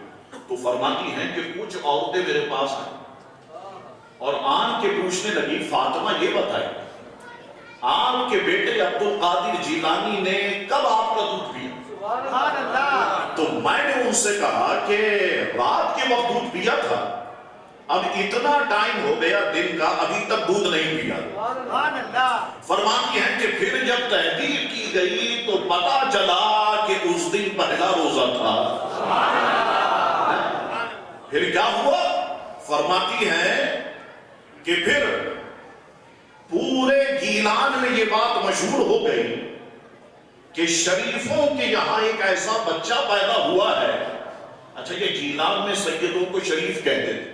تو فرماتی ہیں کہ کچھ عورتیں میرے پاس آئیں اور آن کے پوچھنے لگی فاطمہ یہ بتائے آپ کے بیٹے عبدالقادر جیلانی نے کب آپ کا دودھ پیا؟ تو میں نے ان سے کہا کہ رات کے وقت دودھ پیا تھا، اب اتنا ٹائم ہو گیا دن کا ابھی تک دودھ نہیں پیا. فرماتی ہیں کہ پھر جب تحقیق کی گئی تو پتا چلا کہ اس دن پہلا روزہ تھا. پھر کیا ہوا؟ فرماتی ہیں کہ پھر پورے گیلان میں یہ بات مشہور ہو گئی کہ شریفوں کے یہاں ایک ایسا بچہ پیدا ہوا ہے. اچھا یہ گیلان میں سیدوں کو شریف کہتے تھے.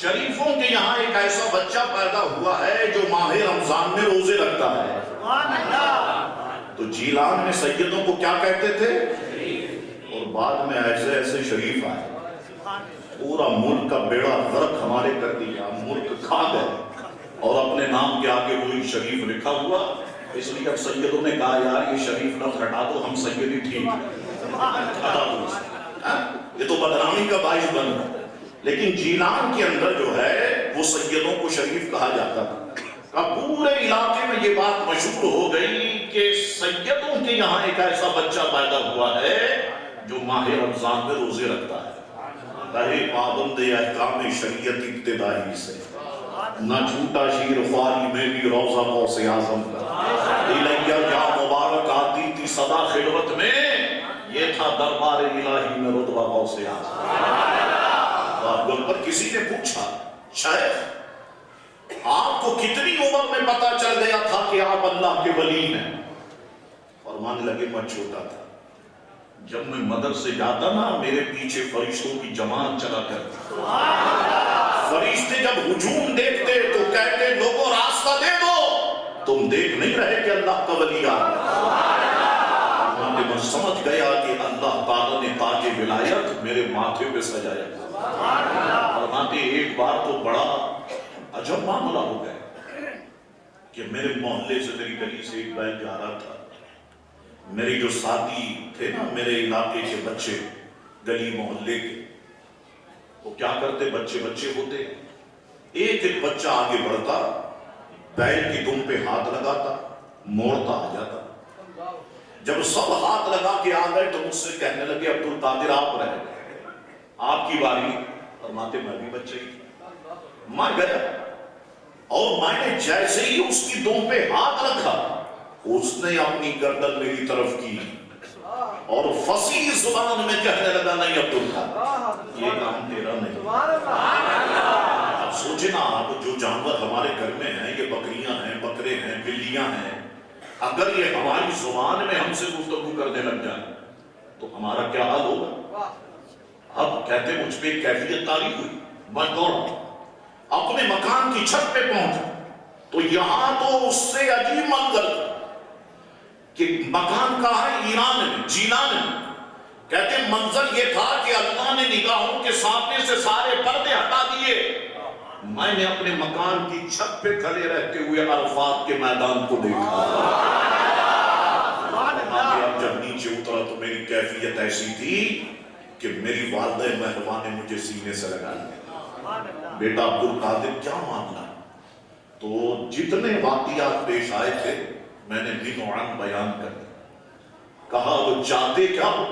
شریفوں کے یہاں ایک ایسا بچہ پیدا ہوا ہے جو ماہ رمضان میں روزے رکھتا ہے. تو جیلان میں سیدوں کو کیا کہتے تھے؟ اور بعد میں ایسے ایسے شریف آئے، پورا ملک کا بیڑا غرق ہمارے کر دیا. ملک کھا گئے اور اپنے نام کے آگے وہی شریف لکھا ہوا. اس لیے اب سیدوں نے کہا یار یہ شریف لفظ ہٹا دو، ہم سیدی ٹھیک ہٹا دو، یہ تو بدنامی کا باعث بن رہا. لیکن جیلان کے اندر جو ہے وہ سیدوں کو شریف کہا جاتا تھا. اب پورے علاقے میں یہ بات مشہور ہو گئی کہ سیدوں کے یہاں ایک ایسا بچہ پیدا ہوا ہے جو ماہ رمضان میں روزے رکھتا ہے. رہے پابند احکام شریعت ابتدائی سے، نہ چھوٹا شیر خواری میں بھی روزہ غوث اعظم کا. الیہ یا مبارک آتی تھی صدا خلوت میں، یہ تھا دربار الہی میں رتبہ غوث اعظم. پر کسی نے پوچھا شیخ آپ کو کتنی عمر میں پتا چل گیا تھا کہ آپ اللہ کے ولی ہیں؟ فرمانے لگے میں چھوٹا تھا، جب میں مدرسے جاتا نا میرے پیچھے فرشتوں کی جماعت چلا کرتی. فرشتے جب ہجوم دیکھتے تو کہتے لوگوں راستہ دے دو، تم دیکھ نہیں رہے کہ اللہ کا ولی آ رہا. میں سمجھ گیا کہ اللہ تعالیٰ نے تاج ولایت میرے ماتھے پہ سجایا. فرماتے ایک بار تو بڑا عجب معاملہ ہو گیا کہ میرے محلے سے میری گلی سے ایک بیل جا رہا تھا. میری جو ساتھی تھے نا میرے علاقے کے بچے گلی محلے کے، وہ کیا کرتے بچے ہوتے ایک ایک بچہ آگے بڑھتا بیل کی دم پہ ہاتھ لگاتا موڑتا آ جاتا. جب سب ہاتھ لگا کے آ گئے تو مجھ سے کہنے لگے عبدالقادر آپ رہ گئے، آپ کی باری. فرماتے میں بھی بچے ہی میں گیا اور میں نے جیسے ہی اس کی دم پہ ہاتھ رکھا اس نے اپنی گردن میری طرف کی اور فصیح زبان میں کہنے لگا نہیں عبدالقادر یہ کام تیرا نہیں. اب سوچے نا آپ جو جانور ہمارے گھر میں ہیں یہ بکریاں ہیں بکرے ہیں بلیاں ہیں، اگر یہ ہماری زبان میں ہم سے گفتگو کرنے لگ جائیں تو ہمارا کیا حال ہوگا؟ اب کہتے مجھ پہ کیفیت تاری ہوئی، میں دوڑا اپنے مکان کی چھت پہ پہنچا تو یہاں تو اس سے عجیب منظر تھا کہ مکان کہاں ہے؟ ایران میں، جیلان میں۔ کہتے منظر یہ تھا کہ اللہ نے نگاہوں کے سامنے سے سارے پردے ہٹا دیے، میں نے اپنے مکان کی چھت پہ کھڑے رہتے ہوئے عرفات کے میدان کو دیکھا۔ اب جب نیچے اترا تو میری کیفیت ایسی تھی کہ میری والدہ مہربان نے مجھے سینے سے لگا لیا، بیٹا عبدالقادر کیا معاملہ؟ تو جتنے واقعات پیش آئے تھے میں نے بنوعاً بیان کر دیا۔ کہا وہ چاہتے کیا ہو؟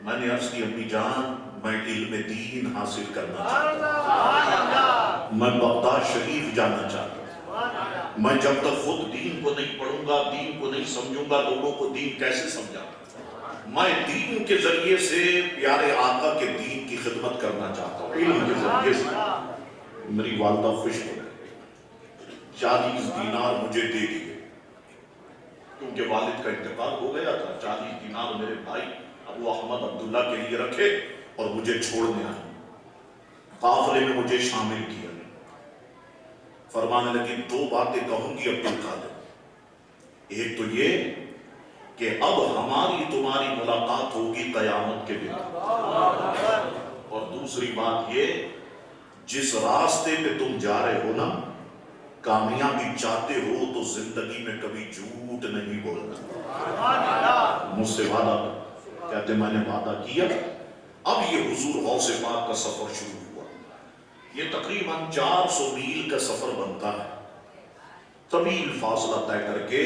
میں نے عرض کی امی جان میں علم دین حاصل کرنا چاہتا ہوں، میں بغداد شریف جانا چاہتا ہوں، میں جب تک خود دین کو نہیں پڑھوں گا، دین کو نہیں سمجھوں گا، لوگوں کو دین کیسے سمجھا؟ میں دین کے ذریعے سے پیارے آقا کے دین کی خدمت کرنا چاہتا ہوں، علم کے ذریعے سے۔ میری والدہ خوش ہو گئی، 40 دینار مجھے دے دیے، کیونکہ والد کا انتقال ہو گیا تھا۔ 40 دینار میرے بھائی ابو احمد عبداللہ کے لیے رکھے اور مجھے چھوڑنے آئے، قافلے میں مجھے شامل کیا۔ فرمانے لگی 2 باتیں کہوں گی عبدالقادر، ایک تو یہ کہ اب ہماری تمہاری ملاقات ہوگی قیامت کے دن، اور دوسری بات یہ جس راستے پہ تم جا رہے ہو نا، کامیابی چاہتے ہو تو زندگی میں کبھی جھوٹ نہیں بولنا۔ مجھ سے وعدہ کر، کہتے میں نے وعدہ کیا۔ اب یہ حضور غوث پاک کا سفر شروع ہوا، یہ تقریباً 400 میل کا سفر بنتا ہے، طویل فاصلہ طے کر کے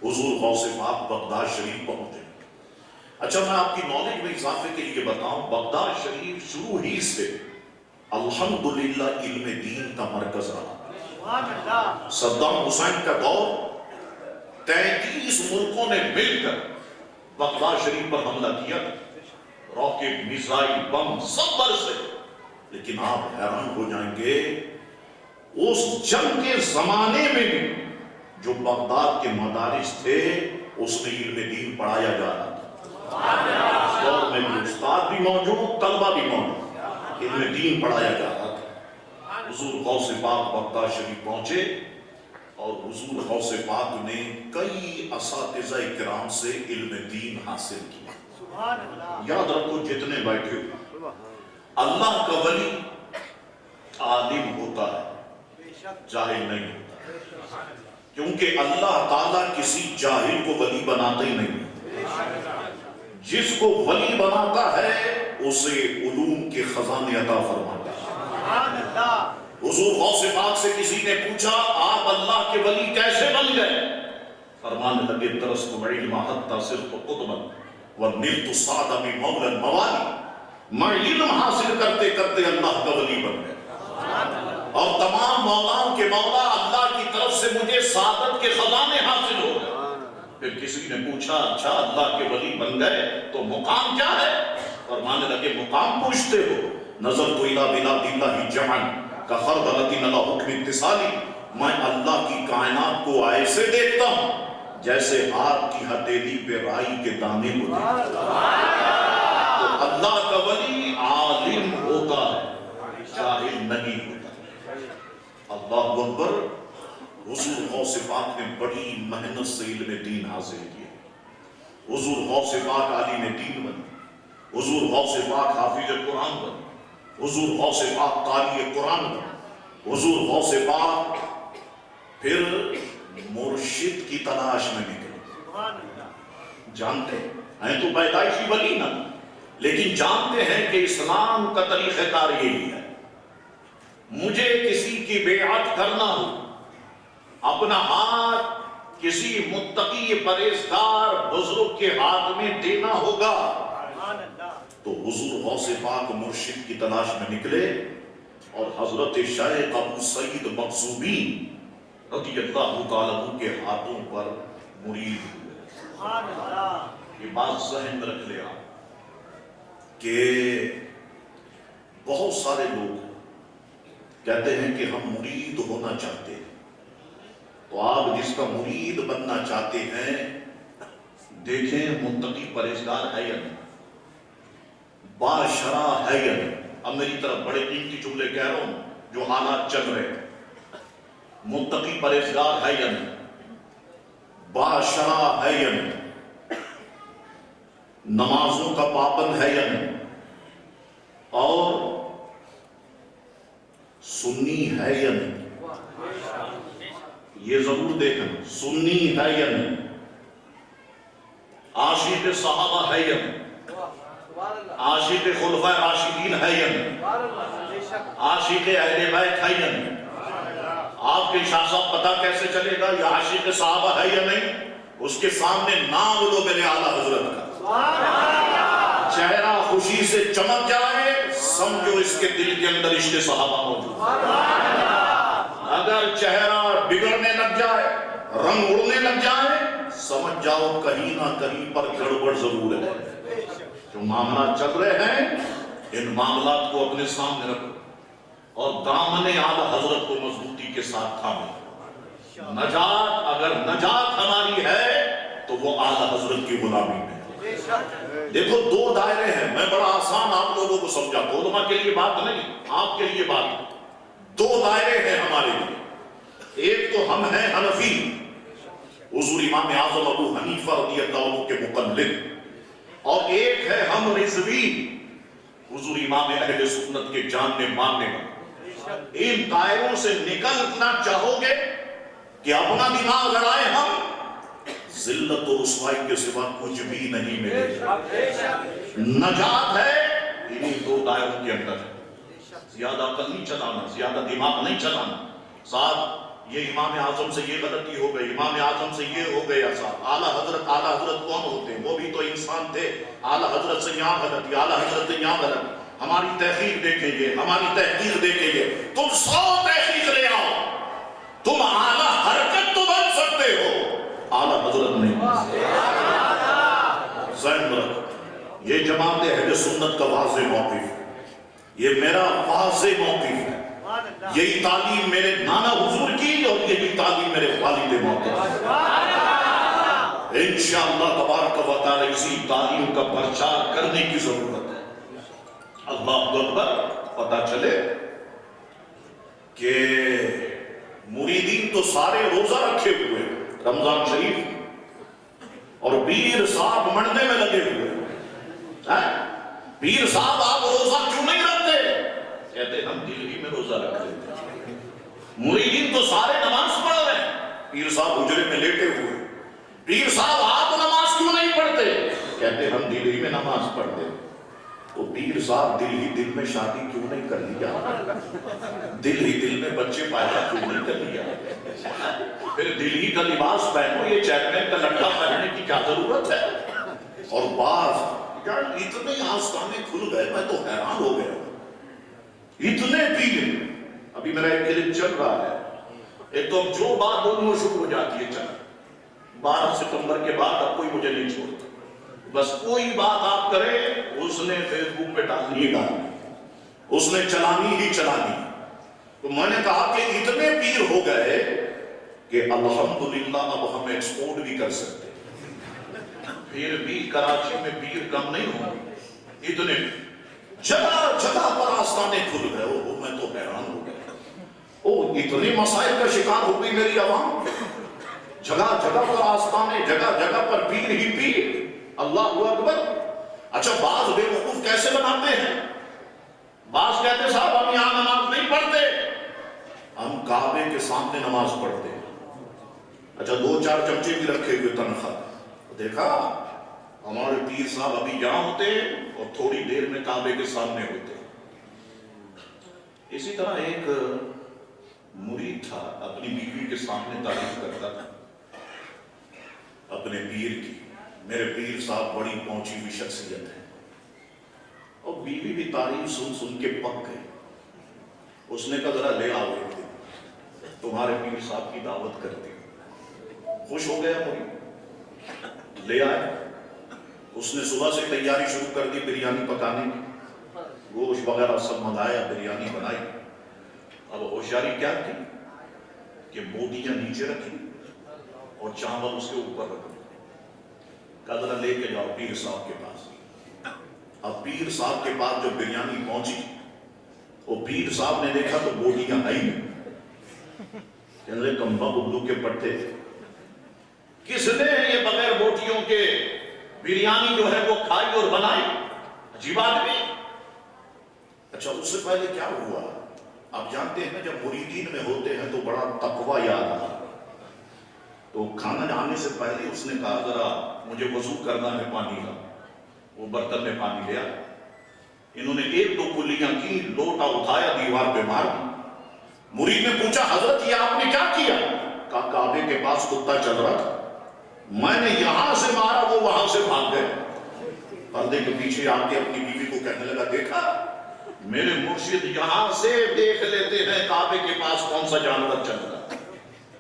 حضور غوث پاک بغداد شریف پہنچے۔ اچھا میں آپ کی نالج میں اضافے کے لیے بتاؤں، بغداد شریف شروع ہی سے الحمدللہ علم دین کا مرکز رہا۔ صدام حسین کا دور 33 ملکوں نے مل کر بغداد شریف پر حملہ کیا، راکٹ، میزائل، بم سب برسے، لیکن آپ حیران ہو جائیں گے اس جنگ کے زمانے میں بھی جو بغداد کے مدارس تھے اس میں علم دین پڑھایا جا رہا تھا۔ اس دور میں بھی استاد بھی موجود، طلبہ بھی موجود، علم دین پڑھایا جا رہا تھا۔ حضور غوث پاک بغداد شریف پہنچے اور حضور غوث پاک نے کئی اساتذہ کرام سے علم دین حاصل کیا۔ یاد رکھو جتنے بیٹھے ہو، اللہ کا ولی عالم ہوتا ہے، جاہل نہیں ہوتا، کیونکہ اللہ تعالیٰ کسی جاہل کو ولی بناتا ہی نہیں، جس کو ولی بناتا ہے اسے علوم کے خزانے عطا فرماتا ہے۔ حضور غوث پاک سے کسی نے پوچھا آپ اللہ کے ولی کیسے بن گئے؟ فرمانے لگے درست علم حتی صرف قطبا ونلت سعد بمولا الموالی، میں علم حاصل کرتے کرتے اللہ کا ولی بن گیا، اور تمام مولاؤں کے مولا اللہ کی طرف سے مجھے سعادت کے خزانے حاصل ہو گئے۔ پھر کسی نے پوچھا اچھا اللہ کے ولی بن گئے تو مقام کیا ہے؟ فرمانے لگے مقام پوچھتے ہو، نظر تو الہ بلاد اللہ جمعن کا خردلۃ علی حکم اتصالی، میں اللہ کی کائنات کو ایسے دیکھتا ہوں جیسے ہاتھ کی ہتھیلی پہ رائی کے دانے کو دیکھتا ہوں۔ تو اللہ کا ولی عالم ہوتا ہے، جاہل نہیں ہوتا۔ اللہ اکبر۔ حضور غوث پاک نے بڑی محنت سے علم دین حاصل کیا۔ حضور غوث پاک عالم دین بنے، حضور غوث پاک حافظ قرآن بنے، حضور غوث پاک قاری قرآن بنے، حضور غوث پاک پھر مرشد کی تلاش میں نکلے۔ جانتے ہیں تو پیدائشی ولی نہ، لیکن جانتے ہیں کہ اسلام کا طریقہ کار یہی ہے، مجھے کسی کی بیعت کرنا ہو، اپنا ہاتھ کسی متقی پرہیزگار بزرگ کے ہاتھ میں دینا ہوگا، تو حضور غوث پاک مرشد کی تلاش میں نکلے اور حضرت شیخ ابو سعید مخزومی رضی اللہ تعالیٰ عنہ کے ہاتھوں پر مرید ہوئے۔ یہ بات ذہن میں رکھ لے آپ کہ بہت سارے لوگ کہتے ہیں کہ ہم مرید ہونا چاہتے ہیں، تو آپ جس کا مرید بننا چاہتے ہیں دیکھیں متقی پرہیزگار ہے یا نہیں۔ باشرا حین. اب میری طرف بڑے قیمتی جملے کہہ رہا ہوں جو حالات چل رہے ہیں. متقی پرہیزگار حین، باشرا حین، نمازوں کا پابند حین، اور سنی حین. یہ ضرور دیکھیں، سنی حین، عاشق صحابہ حین، عاشق خلفاء راشدین حین، عاشق اہل بیت حین. آپ کے شاہ صاحب پتہ کیسے چلے گا یہ عاشق صحابہ ہے یا نہیں؟ اس کے سامنے نام لو میرے اعلیٰ حضرت کا، چہرہ خوشی سے چمک جائے سمجھو اس کے دل کے اندر عشق صحابہ موجود. اگر چہرہ بگڑنے لگ جائے، رنگ اڑنے لگ جائے، سمجھ جاؤ کہیں نہ کہیں پر گڑبڑ ضرور ہے. جو معاملات چل رہے ہیں ان معاملات کو اپنے سامنے رکھو اور دامن اعلیٰ حضرت کو مضبوطی کے ساتھ تھامو. نجات، اگر نجات ہماری ہے تو وہ اعلیٰ حضرت کی غلامی میں. دیکھو دو دائرے ہیں، میں بڑا آسان آپ لوگوں کو سمجھاتا ہوں، علماء کے لیے بات نہیں، آپ کے لیے بات. دو دائرے ہیں ہمارے لیے. ایک تو ہم ہیں حنفی، حضور امام اعظم ابو حنیفہ رضی اللہ عنہ کے مقلد، اور ایک ہے ہم رضوی، حضور امام اہل سنت کے جاننے ماننے والے. ان دائروں سے نکلنا چاہو گے کہ اپنا دماغ لڑائیں ہم، ذلت و رسوائی کے سوا کچھ بھی نہیں ملے گا. نجات ہے انہی دو دائروں کے اندر. زیادہ عقل نہیں چلانا، زیادہ دماغ نہیں چلانا. صاحب یہ امام اعظم سے یہ غلطی ہو گئی، امام اعظم سے یہ ہو گیا. صاحب اعلیٰ حضرت کون ہوتے ہیں؟ وہ بھی تو انسان تھے. اعلیٰ حضرت سے یہاں غلطی، اعلیٰ حضرت سے یہاں غلط. ہماری تحقیق دیکھیں گے، ہماری تحقیق دیکھیں گے. تم 100 تحقیق لے آؤ، تم اعلیٰ حرکت تو بن سکتے ہو، اعلیٰ حضرت نہیں. ذہن رکھو یہ جماعت اہل سنت کا واضح موقف ہے، یہ میرا واضح موقف ہے. یہی تعلیم میرے نانا حضور کی اور یہی تعلیم میرے والد موقف ہے. انشاءاللہ تبارک و تعالی اسی تعلیم کا پرچار کرنے کی ضرورت ہے. اللہ اکبر. پتہ چلے کہ مریدین تو سارے روزہ رکھے ہوئے رمضان شریف، اور پیر صاحب منڈے میں لگے ہوئے. پیر صاحب آپ روزہ کیوں نہیں رکھتے؟ کہتے ہم دل ہی میں روزہ رکھ لیتے. مریدین تو سارے نماز پڑھ رہے ہیں، پیر صاحب حجرے میں لیٹے ہوئے. پیر صاحب آپ نماز کیوں نہیں پڑھتے؟ کہتے ہم دل ہی میں نماز پڑھتے. تو پیر صاحب دل میں شادی کیوں نہیں کر لیا؟ دل میں بچے پیدا کیوں نہیں کر لیا؟ پھر دل ہی کا لباس پہنو، یہ چیکمین کا لٹا پہننے کی کیا ضرورت ہے؟ اور بعض یار اتنے آستانے کھل گئے، میں تو حیران ہو گیا. اتنے پیر. ابھی میرا ایک کلپ چل رہا ہے، ایک تو اب جو بات بولوں شروع ہو جاتی ہے. چل 12 ستمبر کے بعد اب کوئی مجھے نہیں چھوڑتا، بس کوئی بات آپ کریں اس نے فیس بک پہ ڈالنی ڈالنی، اس نے چلانی ہی چلانی. تو میں نے کہا کہ اتنے پیر ہو گئے کہ الحمدللہ اب ہم ایکسپورٹ بھی کر سکتے. پھر بھی کراچی میں پیر کم نہیں ہوں، اتنے جگہ جگہ پر آستانے کھل گئے. وہ میں تو حیران ہو گیا. اتنے مسائل کا شکار ہو گئی میری عوام. جگہ جگہ پر آستانے، جگہ جگہ پر پیر ہی پیر. اللہ اکبر. اچھا بعض بے وقوف کیسے بناتے ہیں؟ بعض کہتے صاحب ہم یہاں نماز نہیں پڑھتے، ہم کعبے کے سامنے نماز پڑھتے. اچھا 2-4 چمچے بھی رکھے ہوئے تنخواہ. دیکھا ہمارے پیر صاحب ابھی یہاں ہوتے اور تھوڑی دیر میں کعبے کے سامنے ہوتے. اسی طرح ایک مرید تھا، اپنی بیوی کے سامنے تعریف کرتا تھا اپنے پیر کی. میرے پیر صاحب بڑی پہنچی ہوئی شخصیت ہے، اور بیوی بھی تعریف سن سن کے پک گئی. اس نے کہا ذرا لے آؤ تمہارے پیر صاحب کی دعوت کرتی. خوش ہو گیا مرید، لے آئے. اس نے صبح سے تیاری شروع کر دی بریانی پکانے کی. گوشت وغیرہ سب منگایا، بریانی بنائی. اب ہوشیاری کیا کی کہ بوٹیاں نیچے رکھی اور چاول اس کے اوپر رکھ. کہا ذرا لے کے جاؤ پیر صاحب کے پاس. اب پیر صاحب کے پاس جب بریانی پہنچی، وہ پیر صاحب نے دیکھا تو بوٹیاں آئی نہیں، کہنے لگے کمبا بدلو کے پٹے، کس نے یہ بغیر بوٹیوں کے بریانی جو ہے وہ کھائی اور بنائی؟ عجیب آدمی۔ اچھا اس سے پہلے کیا ہوا؟ آپ جانتے ہیں جب مریدین میں ہوتے ہیں تو بڑا تقوی یاد آتا، تو کھانا جانے سے پہلے اس نے کہا ذرا مجھے وضو کرنا ہے پانی کا، وہ برتن میں پانی لیا، انہوں نے ایک دو کلیاں کی، لوٹا اٹھایا دیوار پہ مار دی۔ مرید نے پوچھا حضرت یہ آپ نے کیا کیا؟ کہا کعبے کے پاس کتا چل رہا تھا، میں نے یہاں سے مارا، وہ وہاں سے بھاگ گئے۔ پردے کے پیچھے آ کے اپنی بیوی کو کہنے لگا دیکھا میرے مرشد یہاں سے دیکھ لیتے ہیں کعبے کے پاس کون سا جانور چل رہا ہے۔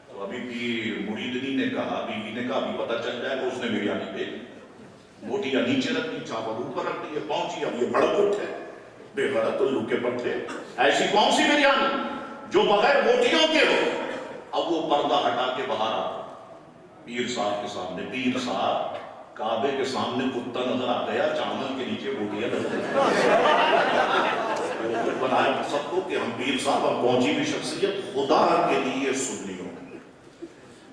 تو ابھی بھی مریدنی نے کہا، بیوی نے کہا ابھی پتہ چل جائے گا، اس نے بریانی دے دی، موٹیاں نیچے رکھ دی، چاول اوپر رکھ دی، پہنچی، اب یہ بھڑک اٹھے بے غیرت الو کے پٹھے، ایسی کون سی بریانی جو بغیر بوٹیوں کے ہو؟ اب وہ پردہ ہٹا کے باہر آ پیر صاحب کے سامنے، پیر صاحب کعبے کے سامنے کتا نظر آ گیا، چاول کے نیچے بوٹیاں نظر بنایا سب کو کہ ہم پیر صاحب ہم پہنچی بھی شخصیت خدا کے لیے سنیوں۔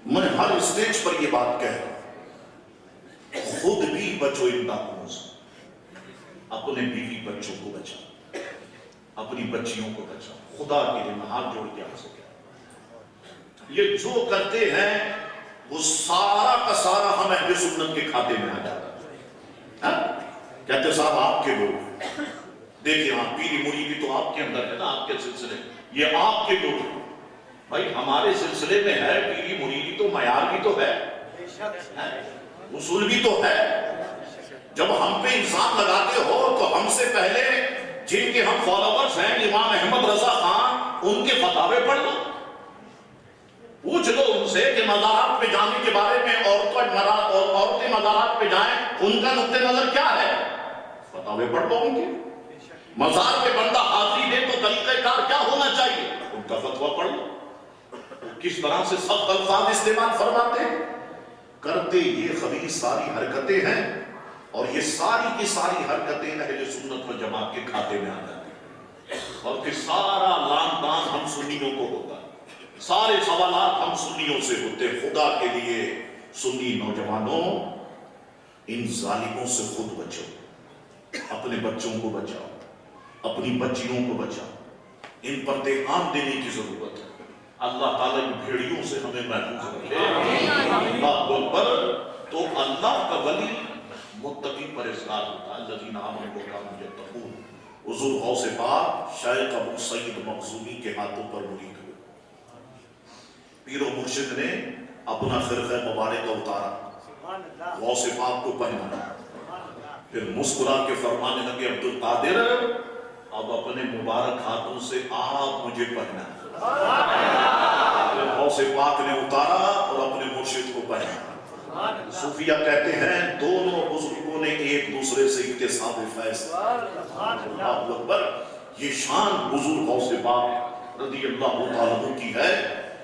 میں ہر اسٹیج پر یہ بات کہہ رہا ہوں، خود بھی بچو ان ناخنوں سے، اپنے بیوی بچوں کو بچا، اپنی بچیوں کو بچا، خدا کے لیے میں ہاتھ جوڑ کے آپ سے کہہ رہا ہوں، یہ جو کرتے ہیں وہ سارا کا سارا ہم اہل سنت کے کھاتے میں آ جاتا ہے۔ کہتے صاحب آپ کے لوگ دیکھیں، آپ پیری مریدی تو آپ کے اندر ہے نا، آپ کے سلسلے یہ آپ کے لوگ، بھائی ہمارے سلسلے میں ہے پیری مریدی تو معیار بھی تو ہے، اصول بھی تو ہے۔ جب ہم پہ الزام لگاتے ہو تو ہم سے پہلے جن کے ہم فالوورز ہیں امام احمد رضا خان، ان کے فتاوے پڑھ لو، پوچھ لو ان سے کہ مزارات پہ جانے کے بارے میں عورتیں مزارات پہ جائیں ان کا نقطہ نظر کیا ہے، فتاوے پڑھ لو ان کے۔ مزار پہ بندہ حاضری دے تو طریقہ کار کیا ہونا چاہیے، ان کا فتویٰ پڑھ لو، کس طرح سے سخت الفاظ استعمال فرماتے ہیں، کرتے یہ خبیث ساری حرکتیں ہیں، اور یہ ساری کی ساری حرکتیں اہل سنت و جماعت کے کھاتے میں آ جاتی ہیں، اور پھر سارا لان تان ہم سنیوں کو ہوتا ہے، سارے سوالات ہم سنیوں سے ہوتے ہیں۔ خدا کے لیے سنی نوجوانوں ان ظالموں سے خود بچو، اپنے بچوں کو بچاؤ، اپنی بچیوں کو بچاؤ، ان پر دھیان دینے کی ضرورت ہے۔ اللہ تعالیٰ کی بھیڑیوں سے ہمیں محفوظ رکھے، اللہ اکبر۔ تو اللہ کا ولی متقی پرہیزگار ہوتا ہے، الذین آمنوا وکانوا یتقون۔ حضور غوث پاک شیخ ابو سعید مخزومی کے ہاتھوں پر مرید ہوئے، پیر و مرشد نے اپنا خرقہ مبارکہ اتارا، غوث پاک کو پہنانا، پھر مسکرا کے فرمانے لگے عبد القادر اب اپنے مبارک ہاتھوں سے آپ مجھے پہنا۔ غوث پاک نے اتارا اور اپنے مرشد کو پہنا۔ صوفیہ کہتے ہیں دونوں بزرگوں نے ایک دوسرے سے اکتساب فیض، اللہ اکبر۔ یہ شان حضور غوث پاک رضی اللہ تعالیٰ عنہ کی ہے،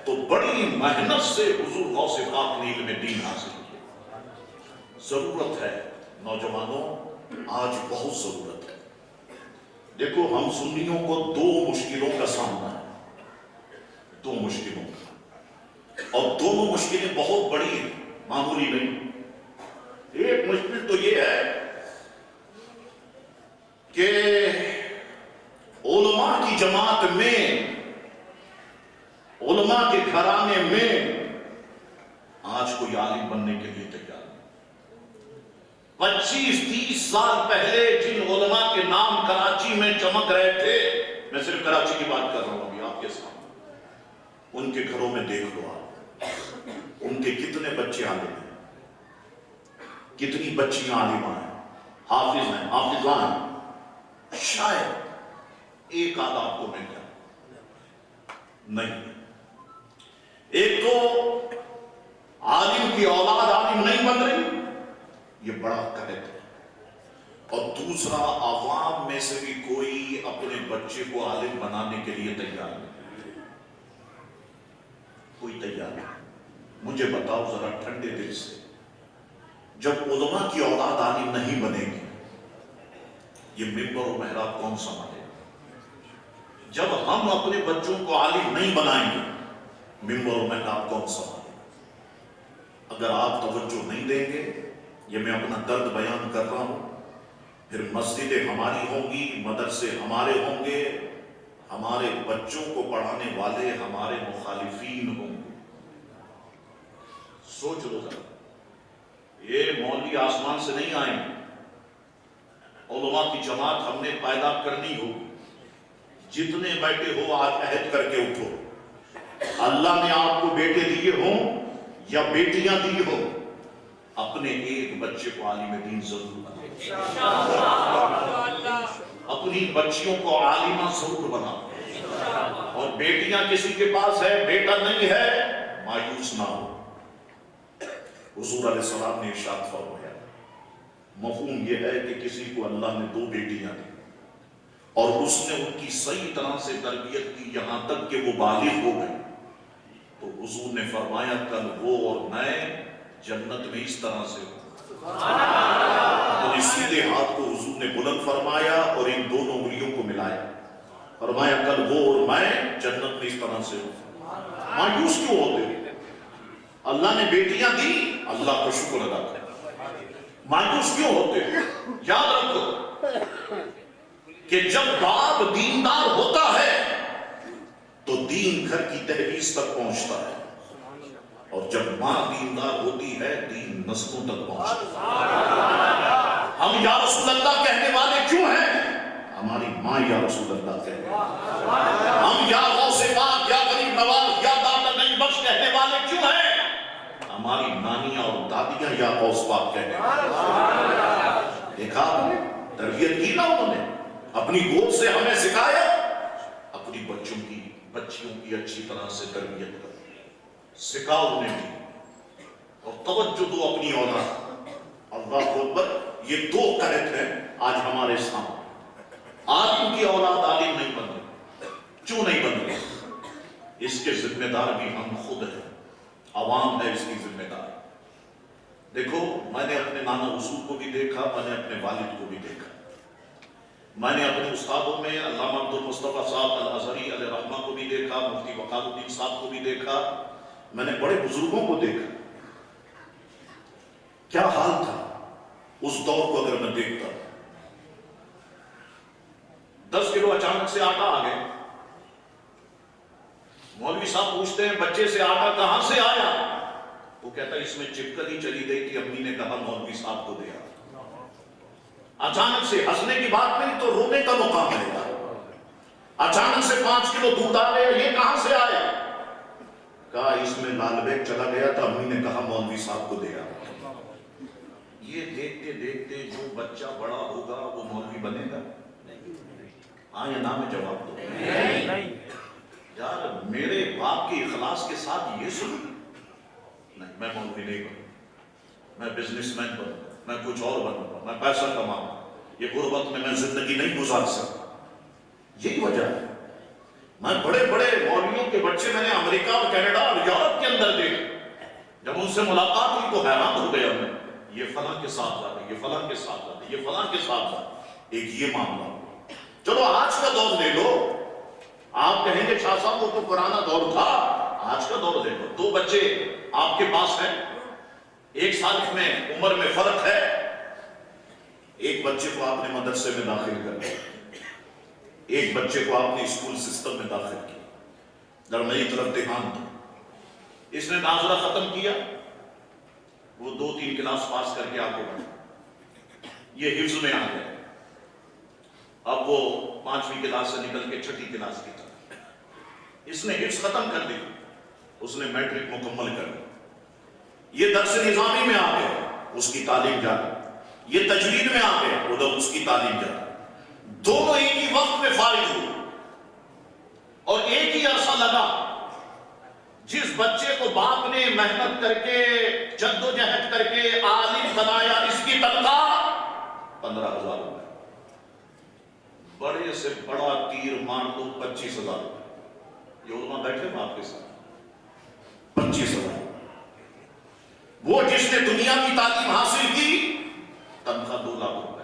تو بڑی محنت سے حضور غوث پاک نے علم دین حاصل کیا۔ ضرورت ہے نوجوانوں، آج بہت ضرورت ہے۔ دیکھو ہم سنیوں کو دو مشکلوں کا سامنا ہے، دو مشکلوں کا، اور دونوں مشکلیں بہت بڑی ہیں، معمولی نہیں۔ ایک مشکل تو یہ ہے کہ علماء کی جماعت میں، علماء کے گھرانے میں آج کوئی عالم بننے کے لیے تیار نہیں۔ 25-30 سال پہلے جن علماء کے نام کراچی میں چمک رہے تھے، میں صرف کراچی کی بات کر رہا ہوں ابھی آپ کے سامنے، ان کے گھروں میں دیکھ لو آپ، ان کے کتنے بچے عالم ہیں، کتنی بچیاں عالمہ ہیں، حافظ ہیں، حافظہ ہیں، شاید ایک آدھ آپ کو مل جائے، نہیں۔ ایک تو عالم کی اولاد عالم نہیں بن رہی، یہ بڑا قحط ہے، اور دوسرا عوام میں سے بھی کوئی اپنے بچے کو عالم بنانے کے لیے تیار نہیں، کوئی تیار نہیں۔ مجھے بتاؤ ذرا ٹھنڈے دل سے، جب علماء کی اولاد عالم نہیں بنے گی یہ ممبر و محراب کون سنبھالے؟ جب ہم اپنے بچوں کو عالم نہیں بنائیں گے، ممبر و محراب کون سنبھالے؟ اگر آپ توجہ نہیں دیں گے، یہ میں اپنا درد بیان کر رہا ہوں، پھر مسجدیں ہماری ہوں گی، مدرسے ہمارے ہوں گے، ہمارے بچوں کو پڑھانے والے ہمارے مخالفین ہوں گے۔ سوچ لو ذرا، یہ مولوی آسمان سے نہیں آئیں گے، علماء کی جماعت ہم نے پیدا کرنی ہوگی۔ جتنے بیٹے ہو آج عہد کر کے اٹھو، اللہ نے آپ کو بیٹے دیے ہوں یا بیٹیاں دی ہو، اپنے ایک بچے کو عالم دین ضرور بناؤ، اپنی بچیوں کو عالمہ ضرور بناؤ، اور بیٹیاں کسی کے پاس ہے بیٹا نہیں ہے مایوس نہ ہو۔ حضور علیہ السلام نے ارشاد فرمایا، مفہوم یہ ہے کہ کسی کو اللہ نے 2 بیٹیاں دی اور اس نے ان کی صحیح طرح سے تربیت کی یہاں تک کہ وہ بالغ ہو گئے، تو حضور نے فرمایا کل وہ اور میں جنت میں اس طرح سے ہوں۔ تو سیدھے ہاتھ کو حضور نے بلند فرمایا اور ان دونوں انگلیوں کو ملایا، فرمایا کل وہ اور میں جنت میں اس طرح سے ہوں۔ مایوس کیوں ہوتے ہو؟ اللہ نے بیٹیاں دی، اللہ کا شکر ادا کرو۔ مایوس کیوں ہوتے ہو؟ یاد رکھو کہ جب باپ دیندار ہوتا ہے تو دین گھر کی دہلیز تک پہنچتا ہے، اور جب ماں دیندار ہوتی ہے دین نسلوں تک پہنچتا ہے۔ ہم یا رسول اللہ کہنے والے کیوں ہیں؟ ہماری ماں یا رسول اللہ کہنے والے۔ ہم یا غوث پاک یا غریب نواز یا داتا گنج بخش کہنے والے کیوں ہیں؟ ہماری نانیاں اور دادیاں یا غوث پاک کہنے والے۔ دیکھا آپ نے تربیت کی نا، انہوں نے اپنی گود سے ہمیں سکھایا، اپنی بچیوں کی اچھی طرح سے تربیت کر سکھاؤ انہیں بھی، اور توجہ دو اپنی اولاد۔ اللہ اکبر، یہ 2 قحط ہیں آج ہمارے سامنے۔ عالم کی اولاد عالم نہیں بن رہی، کیوں نہیں بن رہی؟ اس کے ذمہ دار بھی ہم خود ہیں، عوام ہے اس کی ذمہ دار۔ دیکھو، میں نے اپنے نانا حضور کو بھی دیکھا، میں نے اپنے والد کو بھی دیکھا، میں نے اپنے استادوں میں علامہ عبدالمصطفیٰ صاحب الازہری علیہ رحمہ کو بھی دیکھا، مفتی وقار الدین صاحب کو بھی دیکھا، میں نے بڑے بزرگوں کو دیکھا۔ کیا حال تھا اس دور کو اگر میں دیکھتا، 10 کلو اچانک سے آٹا آ گئے، مولوی صاحب پوچھتے ہیں بچے سے آٹا کہاں سے آیا؟ وہ کہتا ہے اس میں چپکلی چلی گئی تھی، امی نے کہا مولوی صاحب کو دیا۔ اچانک سے ہنسنے کی بات نہیں تو رونے کا مقام ہے گا۔ اچانک سے 5 کلو دودھ آ گیا، یہ کہاں سے آیا؟ کہا اس میں لال بیگ چلا گیا تھا، امی نے کہا مولوی صاحب کو دیا۔ یہ دیکھتے دیکھتے جو بچہ بڑا ہوگا وہ مولوی بنے گا؟ ہاں یا نہ میں جواب دو۔ یار میرے باپ کے اخلاص کے ساتھ یہ سن، نہیں میں مولوی نہیں بنوں، میں بزنس مین بنوں، میں کچھ اور بنوں گا، میں پیسہ کماؤں، یہ غربت میں زندگی نہیں گزار سکتا۔ یہی وجہ ہے میں بڑے بڑے مولویوں کے بچے میں نے امریکہ اور کینیڈا اور یورپ کے اندر دیکھے، جب ان سے ملاقات ہوئی تو حیران ہو گیا میں، یہ فلاں کے ساتھ جاتے، یہ فلاں کے ساتھ جاتے، یہ فلاں کے ساتھ جاتے۔ ایک یہ معاملہ، چلو آج کا دور لے لو، آپ کہیں گے شاہ صاحب وہ تو پرانا دور تھا، آج کا دور لے لو، 2 بچے آپ کے پاس ہیں، 1 سال میں عمر میں فرق ہے، ایک بچے کو آپ نے مدرسے میں داخل کر دیا، ایک بچے کو آپ نے اسکول سسٹم میں داخل کیا، درمیانی طرف امتحان تھا، اس نے ناظرہ ختم کیا، وہ 2-3 کلاس پاس کر کے آگے بڑھا، یہ حفظ میں آ گیا، اب وہ 5ویں کلاس سے نکل کے 6ٹھی کلاس کی طرف، اس نے حفظ ختم کر دی، اس نے میٹرک مکمل کر دی، یہ درس نظامی میں آ گیا، اس کی تعلیم جاری، یہ تجوید میں آ گیا، ادھر اس کی تعلیم جاری، دونوں ایک ہی وقت میں فارغ ہوئے، اور ایک ہی عرصہ لگا۔ جس بچے کو باپ نے محنت کر کے جدوجہد کر کے عالم بنایا، اس کی تنخواہ 15,000 روپے، بڑے سے بڑا تیر مار دو 25,000 روپے، یہ علماء بیٹھے ہیں آپ کے ساتھ، 25,000۔ وہ جس نے دنیا کی تعلیم حاصل کی، تنخواہ 2 لاکھ روپے،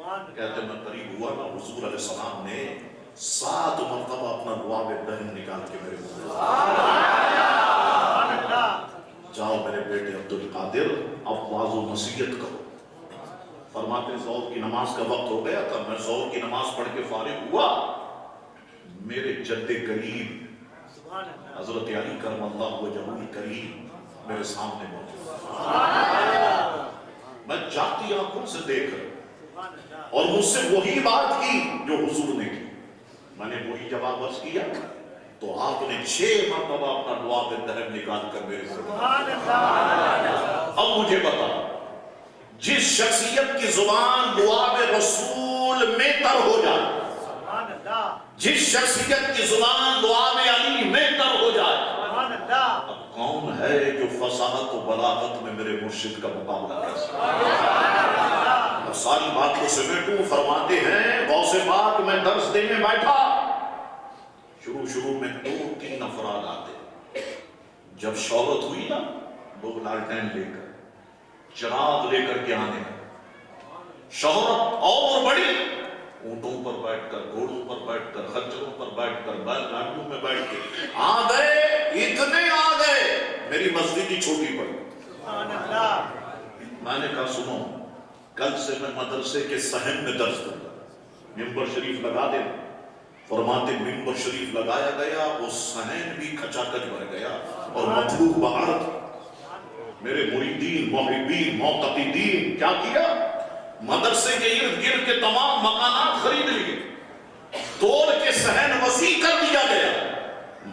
کہتے میں قریب ہوا نا، حضور علیہ السلام نے 7 مرتبہ اپنا لعاب دہن نکال کے میرے منہ میں، جاؤ میرے بیٹے عبد القادر اب واعظ و نصیحت کرو۔ فرماتے ظہر کی نماز کا وقت ہو گیا تھا، میں ظہر کی نماز پڑھ کے فارغ ہوا، میرے جد کریم حضرت علی کرم اللہ وجہہ الکریم میرے سامنے موجود، میں جاتی آنکھوں سے دیکھ رہا اور مجھ سے وہی بات کی جو حضور نے کی، میں نے وہی جواب عرض کیا تو آپ نے 6 مرتبہ اپنا لعاب دہن نکال کر میرے سے، اب مجھے بتا، جس شخصیت کی زبان لعاب رسول میں تر ہو جائے، جس شخصیت کی زبان لعاب علی میں تر ہو جائے، اب کون ہے جو فصاحت و بلاغت میں میرے مرشد کا مقابلہ کر سکتا؟ اب ساری بات کو سمیٹوں، فرماتے ہیں غوث پاک میں درس دینے بیٹھا، شروع میں 2-3 افراد آتے، جب شہرت ہوئی نا لوگ لالٹین لے کر چراغ لے کر کے آنے، شہرت اور بڑی، اونٹوں پر بیٹھ کر، گھوڑوں پر بیٹھ کر، خچروں پر بیٹھ کر، بیل گاڑیوں میں بیٹھ کے آ گئے، اتنے آ گئے، میری مسجد ہی چھوٹی پڑی۔ میں نے کہا سنو، کل سے میں مدرسے کے صحن میں درس دوں گا، ممبر شریف لگا دے۔ فرماتے ممبر شریف لگایا گیا، وہ صحن بھی کھچا کچ بھر گیا اور مطلوب باہر تھا۔ میرے مریدین، محبین، معتقدین کیا کیا؟ مدرسے کے ارد گرد کے تمام مکانات خرید لیے، توڑ کے صحن وسیع کر دیا گیا،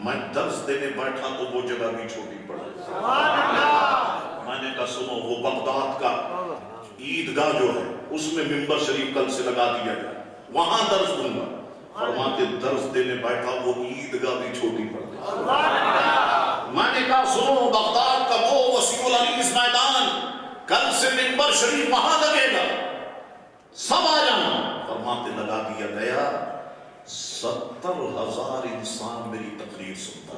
میں درس دینے بیٹھا تو وہ جگہ بھی چھوٹی پڑ گئی۔ میں نے کہا سنو، وہ بغداد کا عیدگاہ جو ہے اس میں ممبر شریف کل سے لگا دیا گیا، وہاں درس دوں گا۔ فرماتے درس دینے بیٹھا وہ عیدگاہ بھی چھوٹی پڑ گئی۔ میں نے کہا سنو، بغداد کا وہ وسیع العریض میدان کل سے ممبر شریف وہاں لگے گا، سب آ جانا۔ فرماتے لگا دیا گیا، 70,000 انسان میری تقریر سنتا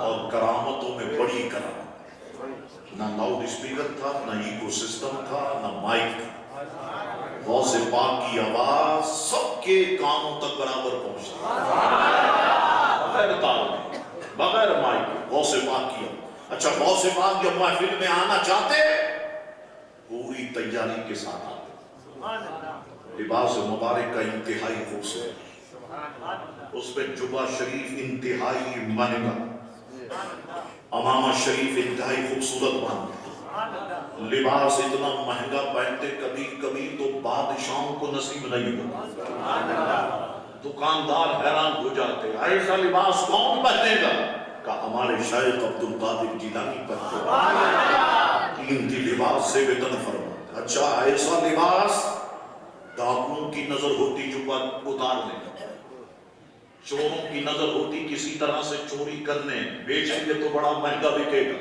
اور کرامتوں میں بڑی کرامت، نہ لاؤڈ اسپیکر تھا، نہ ایکو سسٹم تھا، نہ مائک تھا، غوث پاک کی آواز سب کے کانوں تک برابر پہنچتی، بغیر تال، بغیر مائک، غوث پاک کی آواز۔ اچھا، غوث پاک جب محفل میں آنا چاہتے پوری تیاری کے ساتھ آتے، لباس مبارک کا انتہائی خوبصورت، اس پہ جبہ شریف انتہائی مہنگا، امامہ شریف انتہائی خوبصورت باندھتے، لباس اتنا مہنگا پہنتے کبھی کبھی تو بادشاہوں کو نصیب نہیں ہوتا، دکاندار حیران ہو جاتے، ایسا لباس کون پہنے گا؟ کہا ہمارے شیخ عبد القادر جیلانی پہنتے، قیمتی لباس سے وطن فرماتے۔ اچھا، ایسا لباس ڈاکوؤں کی نظر ہوتی جبہ اتارنے، چوروں کی نظر ہوتی کسی طرح سے چوری کرنے، بیچیں گے تو بڑا مہنگا بکے گا۔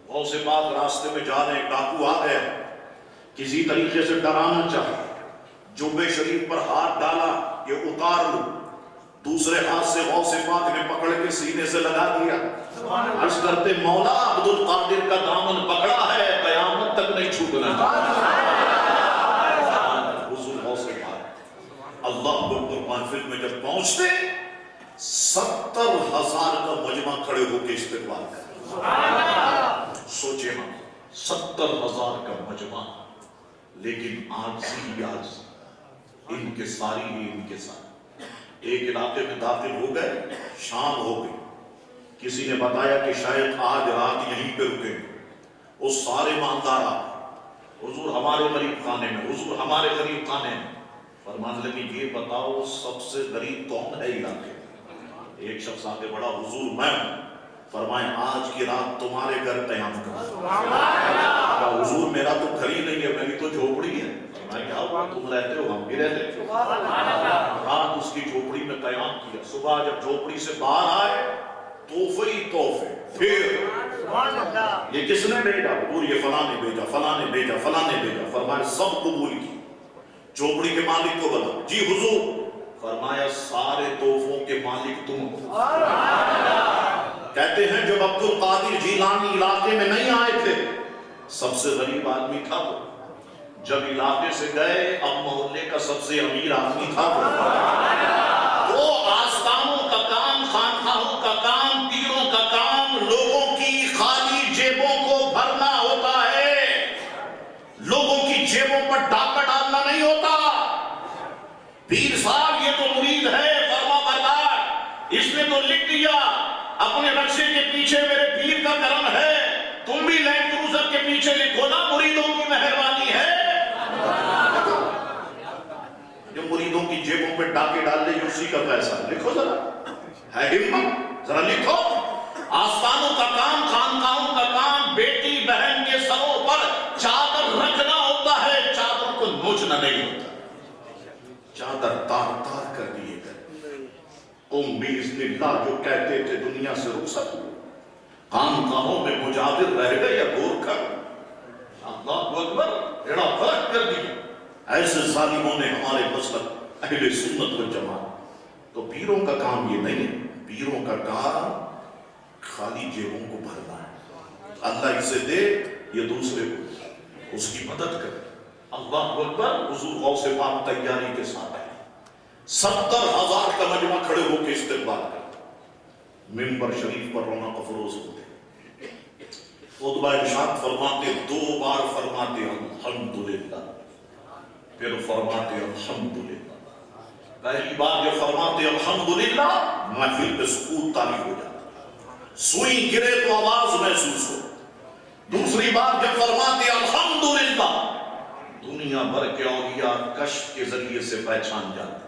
غوث پاک راستے میں جا رہے، ڈاکو آ گئے، کسی طریقے سے ڈرانا چاہے، جبے شریف پر ہاتھ ڈالا، یہ اتار لو، دوسرے ہاتھ سے غوث پاک نے پکڑ کے سینے سے لگا دیا، عرض کرتے مولا عبد القادر کا دامن پکڑا ہے، قیامت تک نہیں چھوٹنا چاہتا۔ حضور غوث پاک اللہ اکبر محفل میں جب پہنچتے 70,000 کا مجمع کھڑے ہو کے استقبال کرتے۔ سوچے ہم 70,000 کا مجمع، لیکن آجزی ان کے ساری ہی ان کے ساتھ ایک علاقے میں داخل ہو گئے، شام ہو گئی، کسی نے بتایا کہ شاید آج رات یہیں پہ رکیں گے، وہ سارے ماندار آ حضور ہمارے غریب خانے میں، حضور ہمارے غریب خانے میں۔ فرمانے لگے یہ بتاؤ سب سے غریب کون ہے علاقے میں؟ ایک شخص آگے بڑھا، حضور میں ہوں۔ فرمائیں آج کی رات تمہارے گھر قیام کرو۔ حضور میرا تو گھر ہی نہیں ہے، میری تو جھوپڑی ہے۔ فرمائیں کیا ہوا، تم رہتے ہو ہم بھی رہتے ہیں۔ رات اس کی جھوپڑی میں قیام کیا، صبح جب جھوپڑی سے باہر آئے تحفے ہی تحفے، پھر یہ کس نے بھیجا؟ حضور یہ فلاں نے بھیجا، فلاں نے بھیجا، فلاں نے بھیجا۔ فرمایا سب قبول کی، جھوپڑی کے مالک کو بلا، جی حضور۔ فرمایا سارے تحفوں کے مالک تم ہو۔ کہتے ہیں جب عبد القادر جیلانی علاقے میں نہیں آئے تھے، سب سے غریب آدمی تھا وہ، جب علاقے سے گئے، اب محلے کا سب سے امیر آدمی تھا وہ آستانوں کا کام، خانقاہوں کا کام، پیروں کا کام، لوگوں کی خالی جیبوں کو بھرنا ہوتا ہے، لوگوں کی جیبوں پر ڈاکہ ڈالنا نہیں ہوتا۔ پیر صاحب یہ تو مرید ہے فرما بردار، اس نے تو لکھ دیا اپنے نقشے کے پیچھے میرے پیر کا کرم ہے، تم بھی لینڈ کروزر کے پیچھے لکھو نا مریدوں کی مہربانی ہے۔ جو مریدوں کی جیبوں پہ ڈاکے ڈال لے اسی کا پیسہ، لکھو ذرا، ہے ہمت، ذرا لکھو۔ آستانوں کا کام، خانقاہوں کا کام، بیٹی بہن کے سروں پر چادر رکھنا ہوتا ہے، چادر کو نوچنا نہیں ہوتا۔ چادر تار تار کر دیے گئے، قوم بِإِذْنِ اللہ جو کہتے تھے دنیا سے رخصت ہوئے، خانقاہوں میں مجاور رہ گئے یا گور کر، اللہ اکبر، بڑا فرق کر دیا۔ ایسے ظالموں نے ہمارے مسلک اہل سنت والجماعت، تو پیروں کا کام یہ نہیں ہے، پیروں کا کام خالی جیبوں کو بھرنا ہے، اللہ اسے دے یہ دوسرے کو اس کی مدد کرے۔ اللہ اکبر، حضور غوث پاک تیاری کے ساتھ ہے، 70,000 کا مجمع کھڑے ہو کے استقبال کرتے، منبر شریف پر رونق افروز ہوتے، خطبہ ارشاد فرماتے، 2 بار فرماتے الحمدللہ، پھر فرماتے الحمدللہ۔ پہلی بار جب فرماتے الحمدللہ محفل پہ سکوت طاری ہو جاتا، سوئی گرے تو آواز محسوس ہو۔ دوسری بار جب فرماتے الحمدللہ، دنیا بھر کے اولیاء کشف کے ذریعے سے پہچان جاتے۔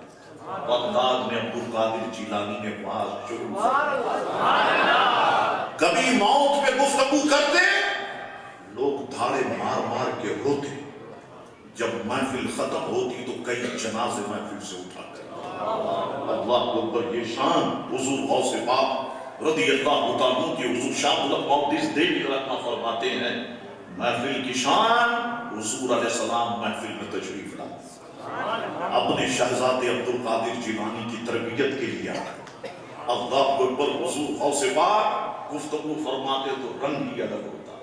بغداد میں عبدالقادر جیلانی نے باز شروع کبھی موت پہ گفتگو کرتے، لوگ دھاڑے مار مار کے روتے، جب محفل ختم ہوتی تو کئی جنازے محفل سے اٹھا کر۔ اللہ اکبر، یہ شان حضور غوث پاک رضی اللہ تعالیٰ کی حضور شاہ القدس دیوی رحمہ فرماتے ہیں، محفل کی شان حضور علیہ السلام محفل میں تشریف لائے، اپنے شہزادے عبدالقادر جیلانی کی تربیت کے لیے اللہ اکبر۔ حضور غوث پاک گفتگو فرماتے تو رنگ بھی الگ ہوتا،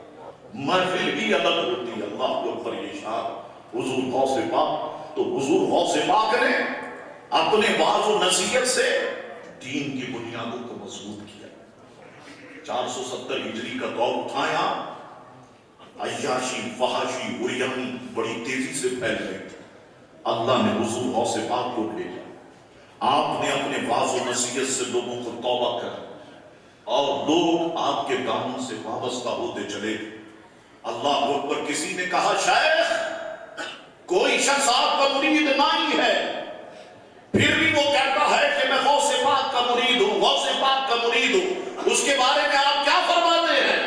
محفل بھی الگ ہوتی۔ اللہ اکبر، یہ شان حضور غوث پاک۔ تو حضور غوث پاک نے اپنے وعظ و نصیحت سے دین کی بنیادوں کو مضبوط کیا۔ 470 ہجری کا دور اٹھایا، عیاشی، فحاشی، عریانی بڑی تیزی سے پھیل گئی تھی، اللہ نے حضور غوث پاک کو بھیجا، آپ نے اپنے وعظ و نصیحت سے لوگوں کو توبہ کر اور لوگ آپ کے دامن سے وابستہ ہوتے چلے۔ اللہ اکبر، کسی نے کہا شیخ کوئی شخص آپ کا مرید نہیں ہے، پھر بھی وہ کہتا ہے کہ میں غوث پاک کا مرید ہوں، غوث پاک کا مرید ہوں، اس کے بارے میں آپ کیا فرماتے ہیں؟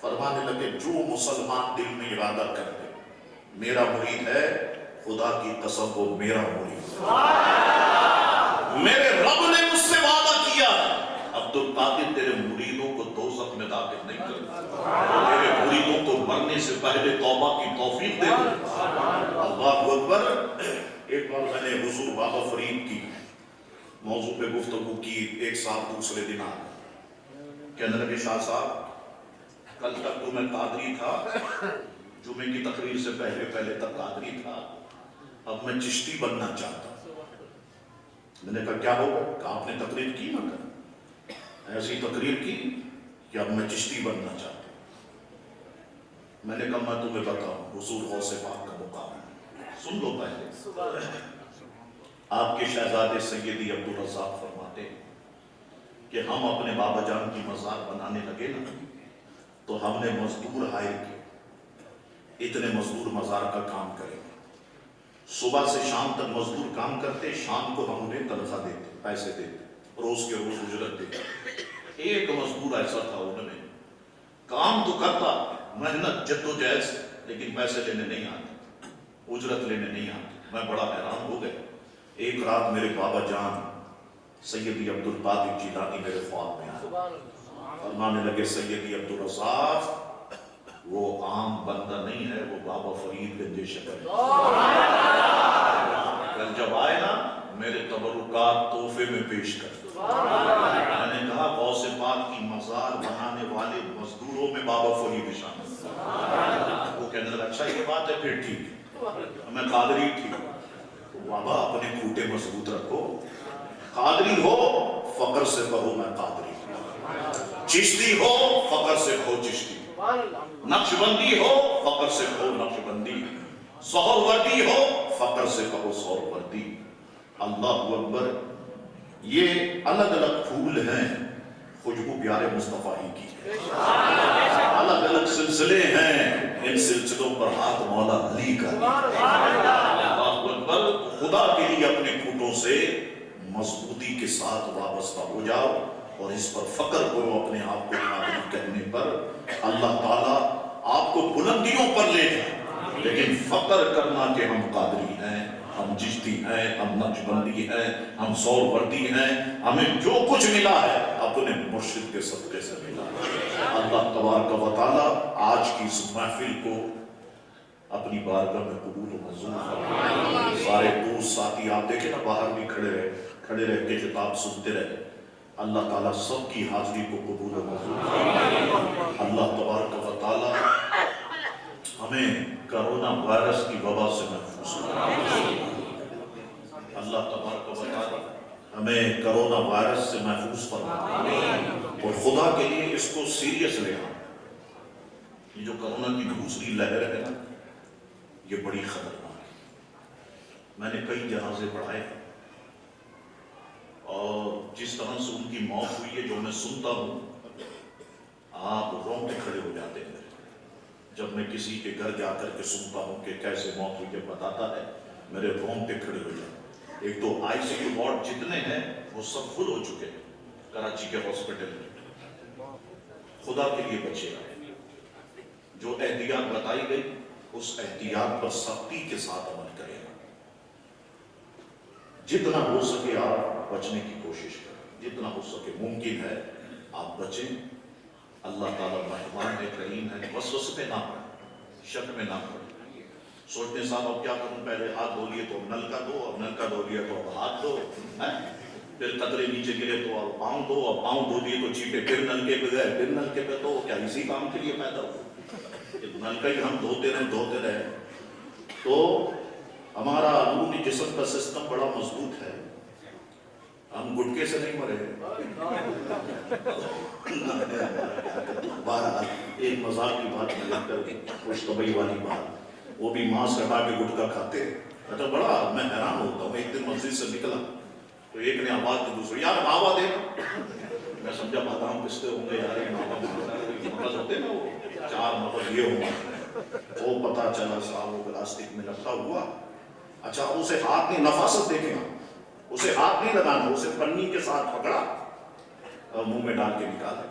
فرمانے لگے، جو مسلمان دل میں ارادہ کر دے میرا مرید ہے، خدا کی قسم وہ میرا مرید ہے، میرے رب نے مجھ سے وعدہ کیا عبدالقادر تیرے مریدوں کو دوزخ میں داخل نہیں کرتا، تیرے مریدوں کو مرنے سے پہلے توبہ کی توفیق دے دے۔ اللہ اکبر۔ ایک بار میں نے حضور بابا فرید کی موضوع پہ گفتگو کی، ایک صاحب دوسرے دن آ کہنے لگے شاہ صاحب کل تک تو میں قادری تھا، جمعے کی تقریر سے پہلے تک قادری تھا، اب میں چشتی بننا چاہتا ہوں۔ میں نے کہا کیا ہوگا؟ کہ آپ نے تقریر کی نہ کر ایسی تقریر کی کہ اب میں چشتی بننا چاہتا ہوں۔ میں نے کہا میں تمہیں بتاؤں حضور غوث پاک کا مقام ہے، سن لو پہلے۔ آپ کے شہزادے سیدی عبدالرزاق فرماتے ہیں کہ ہم اپنے بابا جان کی مزار بنانے لگے نا تو ہم نے مزدور ہائر کیے، اتنے مزدور مزار کا کام کریں، صبح سے شام تک مزدور کام کرتے، شام کو ہم انہیں تنخواہ دیتے، پیسے دیتے، روز کے روز اجرت دیتے۔ ایک مزدور ایسا تھا انہوں نے کام تو کرتا، محنت جدوجہد سے، لیکن پیسے لینے نہیں آتے، اجرت لینے نہیں آتے۔ میں بڑا حیران ہو گیا۔ ایک رات میرے بابا جان سیدی عبدالقادر جیلانی میرے خواب میں آئے، فرمانے لگے سیدی عبدالرزاق وہ عام بندہ نہیں ہے، وہ بابا فرید گنج شکر کل جب آئے نا میرے تبرکات تحفے میں پیش کر۔ میں نے کہا غوث پاک کی مزار بنانے والے مزدوروں میں بابا فرید شامل۔ وہ کہنے لگا اچھا یہ بات ہے، پھر ٹھیک ہے۔ میں قادری تھی. بابا اپنے کھوٹے مضبوط رکھو. قادری ہو فقر سے کہو میں قادری. چشتی ہو فقر سے کہو چشتی. نقشبندی ہو فقر سے کہو نقشبندی. سہروردی ہو فقر سے کہو سہروردی. اللہ اکبر. یہ الگ الگ پھول ہیں خوشبو پیارے مصطفیٰ ہی کی. الگ الگ سلسلے ہیں ان سلسلوں پر ہاتھ مولا علی کا. اللہ اکبر. خدا کے لیے اپنے کھوٹوں سے مضبوطی کے ساتھ وابستہ ہو جاؤ اور اس پر فخر کرو اپنے آپ کو قادری کہنے پر. اللہ تعالیٰ آپ کو بلندیوں پر لے جائے لیکن فخر کرنا کہ ہم قادری ہیں, ہم چشتی ہیں, ہم نقشبندی ہیں, ہم سہروردی ہیں, ہمیں جو کچھ ملا ہے اپنے مرشد کے صدقے سے ملا. اللہ تبارک و تعالیٰ آج کی اس محفل کو اپنی بارگاہ میں قبول و منظور فرمائے. سارے دوست ساتھی آپ دیکھیں نا باہر بھی کھڑے رہ کے کتاب سنتے رہے. اللہ تعالیٰ سب کی حاضری کو قبول و منظور فرمائے. اللہ تبارک و تعالیٰ ہمیں کرونا وائرس کی وبا سے محفوظ فرمائے. اللہ تبارک و تعالیٰ ہمیں کرونا وائرس سے محفوظ فرمائے. اور خدا کے لیے اس کو سیریس لینا. یہ جو کرونا کی دوسری لہر ہے نا یہ بڑی خطرناک ہے. میں نے کئی جنازے پڑھائے اور جس طرح سے ان کی موت ہوئی ہے جو میں سنتا ہوں آپ رونگٹے کھڑے ہو جاتے ہیں. جب میں کسی کے گھر جا کر کے سنتا ہوں کہ کیسے موت ہوئی جب بتاتا ہے میرے رونگٹے کھڑے ہو جاتے. ایک تو آئی سی یو وارڈ جتنے ہیں وہ سب فل ہو چکے ہیں کراچی کے ہاسپٹل میں. خدا کے لیے بچے گا. جو احتیاط بتائی گئی اس احتیاط پر سختی کے ساتھ عمل کرے گا. جتنا ہو سکے آپ بچنے کی کوشش کریں. جتنا ہو سکے ممکن ہے آپ بچیں. اللہ تعالیٰ مہربان ہے, کریم ہے. وسوسے پہ نہ پڑیں, شک میں نہ پڑیں. سوچتے صاحب اب کیا کروں, پہلے ہاتھ دھو لیے تو اب نل کا دو, اب نل کا دھو لیا تو اب ہاتھ دو, پھر قطرے نیچے گرے تو اب پاؤں دو, اب پاؤں دھو لیے تو چیپے پھر نل کے پہ گئے, پھر نل کے پہ دو. کیا اسی کام کے لیے پیدا ہو؟ نل کا ہی ہم دھوتے رہے. تو ہمارا اندرونی جسم کا سسٹم بڑا مضبوط ہے. ہم گٹکے سے نہیں مرے. بہرحال ایک مذاق کی بات میں کر خوش طبعی والی بات, وہ بھی ماس ہٹا کے گٹکا کھاتے. اچھا بڑا میں حیران ہوتا ہوں. ایک دن مسجد سے نکلا تو ایک نے آواز دی دوسرے, یار ماوا دے. میں سمجھا بادام پستے ہوں گے یار, مغز ہوتے نا وہ 4 مغز یہ ہوں گے. وہ پتا چلا صاحب وہ پلاسٹک میں لگتا ہوا. اچھا اسے ہاتھ نہیں, نفاست دیکھیں, اسے ہاتھ نہیں لگانا, اسے پنی کے ساتھ پکڑا اور منہ میں ڈال کے نکالا.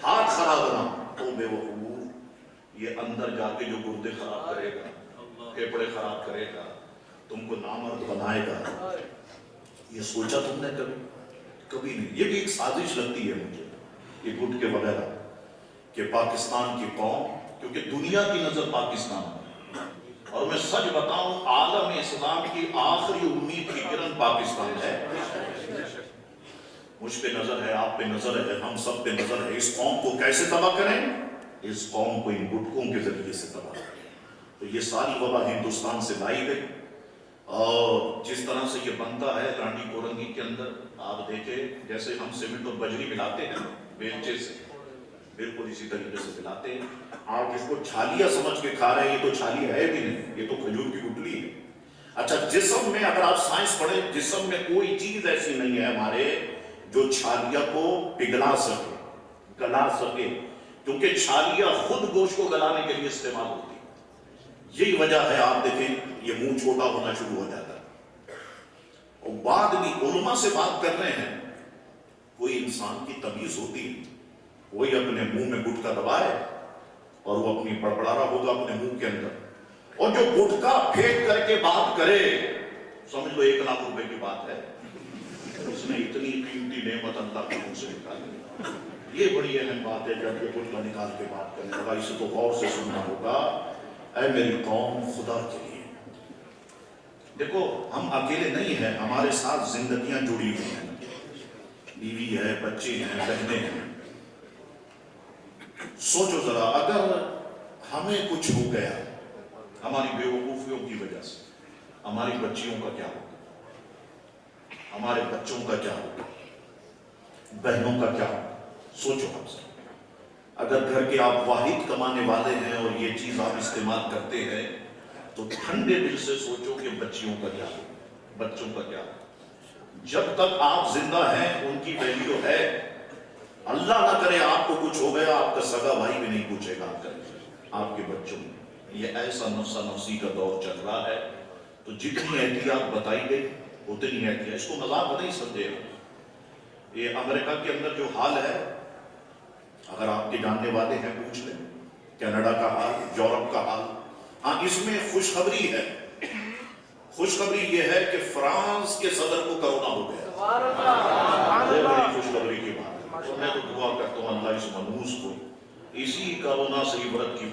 ہاتھ خراب نہ تو بے وقوف, یہ اندر جا کے جو گردے خراب کرے گا, پھیپڑے خراب کرے گا, تم کو نامرد بنائے گا. یہ سوچا تم نے کبھی نہیں. یہ بھی ایک سازش لگتی ہے مجھے یہ گٹکے وغیرہ کہ پاکستان کی قوم, کیونکہ دنیا کی نظر پاکستان ہے. اور میں سچ بتاؤں عالم اسلام کی آخری امید کی کرن پاکستان ہے. مجھ پہ نظر ہے, آپ پہ نظر ہے, ہم سب پہ نظر ہے. اس قوم کو کیسے تباہ کریں؟ اس قوم کو ان گٹکوں کے ذریعے سے تباہ کریں. تو یہ ساری وبا ہندوستان سے لائی گئی. اور جس طرح سے یہ بنتا ہے رانڈی کورنگی کے اندر, آپ دیکھیں جیسے ہم سیمنٹ اور بجری ملاتے ہیں بیلچے سے, بالکل اسی طریقے سے ملاتے ہیں. آپ جس کو چھالیا سمجھ کے کھا رہے ہیں یہ تو چھالیا ہے بھی نہیں, یہ تو کھجور کی گٹلی ہے. اچھا جسم میں اگر آپ سائنس پڑھیں, جسم میں کوئی چیز ایسی نہیں ہے ہمارے جو چھالیا کو پگھلا سکے, گلا سکے, کیونکہ چھالیا خود گوشت کو گلانے کے لیے استعمال ہوتی ہے. یہی وجہ ہے آپ دیکھیں یہ منہ چھوٹا ہونا شروع ہو جاتا ہے. اور بعد بھی علماء سے بات کر رہے ہیں, کوئی انسان کی تمیز ہوتی ہے, وہی اپنے منہ میں گٹکا دبائے اور وہ اپنی بڑبڑا رہا ہوگا اپنے منہ کے اندر. اور جو گٹکا پھینک کر کے بات کرے, سمجھ لو 1 لاکھ روپے کی بات ہے, اس نے اتنی قیمتی نعمت اللہ کے منہ سے نکالی. یہ بڑی اہم بات ہے جب یہ گٹکا نکال کے بات کرنے لگا. اسے تو غور سے سننا ہوگا. اے میری قوم, خدا کے لیے دیکھو ہم اکیلے نہیں ہیں, ہمارے ساتھ زندگیاں جڑی ہوئی ہیں, بیوی ہے, بچے ہیں, بہنیں ہیں. سوچو ذرا اگر ہمیں کچھ ہو گیا ہماری بیوقوفیوں کی وجہ سے ہماری بچیوں کا کیا ہوگا، ہمارے بچوں کا کیا ہوگا، بہنوں کا کیا ہوگا؟ سوچو ہم سے، اگر گھر کے آپ واحد کمانے والے ہیں اور یہ چیز آپ استعمال کرتے ہیں تو ٹھنڈے دل سے سوچو کہ بچیوں کا کیا ہوگا، بچوں کا کیا ہوگا۔ جب تک آپ زندہ ہیں ان کی ویلیو ہے، اللہ نہ کرے آپ کو کچھ ہو گیا، آپ کا سگا بھائی بھی نہیں پوچھے گا آپ کے بچوں میں۔ یہ ایسا نفسا نفسی کا دور چل رہا ہے، تو جتنی احتیاط بتائی گئی اتنی احتیاط، اس کو مذاق نہیں سمجھے گا۔ یہ امریکہ کے اندر جو حال ہے، اگر آپ کے جاننے والے ہیں پوچھ لیں، کینیڈا کا حال، یورپ کا حال، ہاں اس میں خوشخبری ہے۔ خوشخبری یہ ہے کہ فرانس کے صدر کو کرونا ہو گیا، بہت بڑی خوشخبری کی بات ہے۔ میں تو دعا کرتا ہوں اللہ اس منحوس کو اسی کرونا سے عبرت کی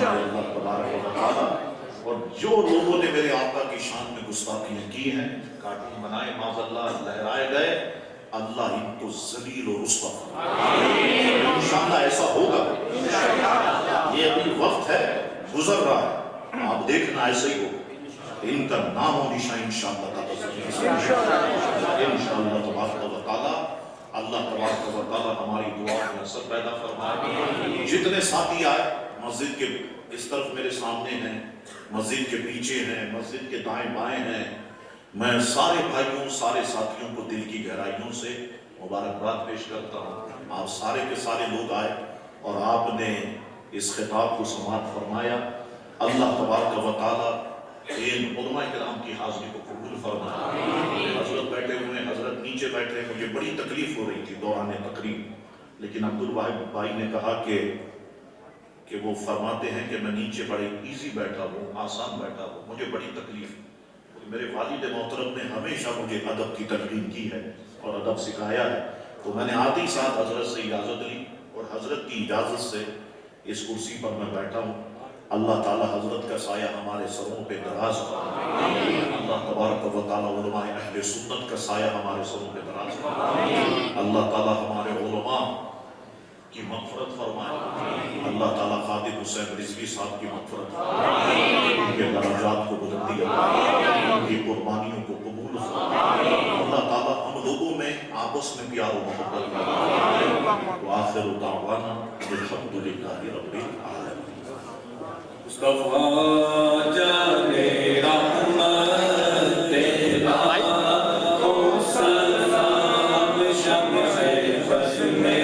اللہ تبارک و تعالیٰ، اور جو لوگوں نے میرے آقا کی شان میں گستاخیاں کی ہیں، کارٹون بنائے معاذ اللہ، لہرائے گئے، اللہ ان کو ذلیل و رسوا فرمائے۔ انشاءاللہ ایسا ہوگا، یہ ابھی وقت ہے، گزر رہا ہے، آپ دیکھنا ایسے ہی ہوگا، ان کا نام و نشان انشاءاللہ تبارک و تعالیٰ، اللہ تبارک و تعالیٰ ہماری دعا میں اثر پیدا فرمائے۔ جتنے ساتھی آئے مسجد کے اس طرف میرے سامنے ہیں، مسجد کے پیچھے ہیں، مسجد کے دائیں بائیں ہیں، میں سارے بھائیوں سارے ساتھیوں کو دل کی گہرائیوں سے مبارکباد پیش کرتا ہوں۔ آپ سارے کے سارے لوگ آئے اور آپ نے اس خطاب کو سماعت فرمایا۔ اللہ تبارک و تعالیٰ ان علماء کرام کی حاضری کو قبول فرمائے۔ حضرت بیٹھے ہوئے، حضرت نیچے بیٹھے، مجھے بڑی تکلیف ہو رہی تھی دوران تقریب، لیکن عبدالواحد بھائی نے کہا کہ وہ فرماتے ہیں کہ میں نیچے بڑے ایزی بیٹھا ہوں، آسان بیٹھا ہوں، مجھے بڑی تکلیف۔ میرے والد محترم نے ہمیشہ مجھے ادب کی تلقین کی ہے اور ادب سکھایا ہے، تو میں نے آدھی ساتھ حضرت سے اجازت لی اور حضرت کی اجازت سے اس کرسی پر میں بیٹھا ہوں۔ اللہ تعالی حضرت کا سایہ ہمارے سروں پہ دراز فرمائے، اللہ تبارک و تعالی علماء اہل سنت کا سایہ ہمارے سروں پہ دراز فرمائے، اللہ تعالی ہمارے علماء کی مغفرت فرمائے، اللہ تعالیٰ خادم حسین رضوی صاحب کی مغفرت فرمائے، ان کے درجات کو بلندی فرمائے، ان کی قربانیوں کو قبول فرمائے، اللہ تعالیٰ ہم لوگوں میں آپس میں پیار و محبت فرمائے۔ وآخر دعوانا الحمدللہ رب العالمین۔ مصطفیٰ جانے رحمت تیرا ہو سلام شمع بس میں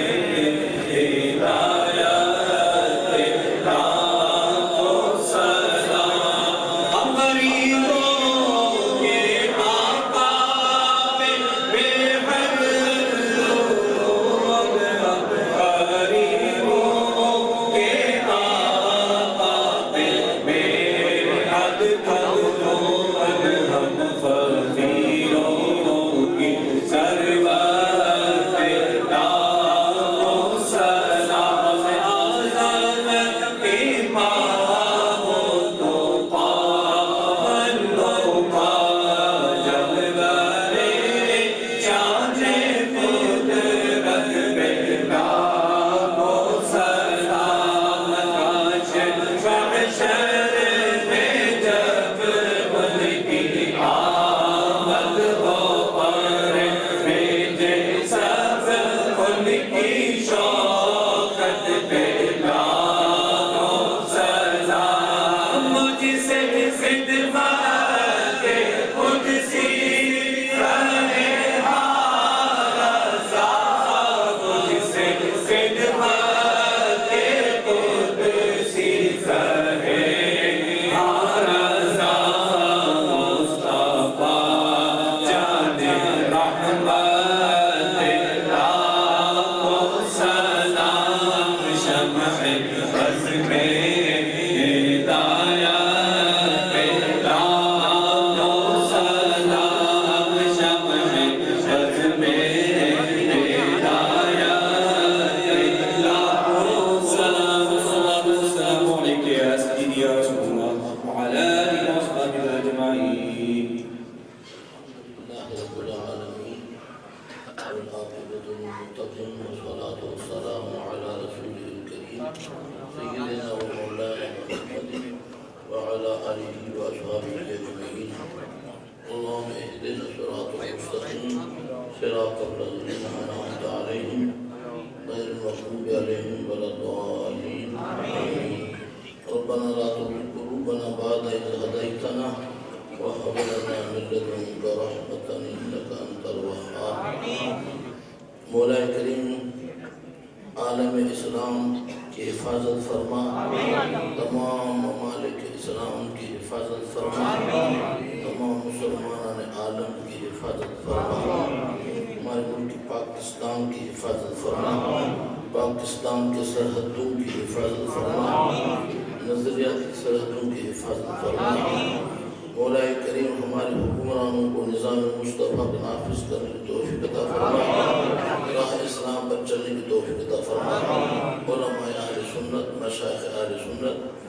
والعاقبة للمتقين والصلاة والسلام على رسوله الكريم سيدنا ومولانا محمد وعلى آله وأصحابه أجمعين. اللهم اهدنا الصراط المستقيم صراط الذين أنعمت عليهم غير المغضوب عليهم ولا الضالين. ربنا لا تزغ قلوبنا بعد إذ هديتنا وهب لنا من لدنك رحمة إنك أنت الوهاب. مولا کریم عالم اسلام کی حفاظت فرما، تمام ممالک اسلام کی حفاظت فرما، تمام مسلمان عالم کی حفاظت فرما، ہمارے ملک پاکستان کی حفاظت فرما، پاکستان کے سرحدوں کی حفاظت فرما، نظریاتی سرحدوں کی حفاظت فرما. مولا کریم ہمارے حکمرانوں کو نظام مصطفیٰ کو نافذ کرنے کی توفیق عطا فرما، راہ اسلام پر چلنے کی توفیق عطا فرما. علماء اہل سنت، مشائخ اہل سنت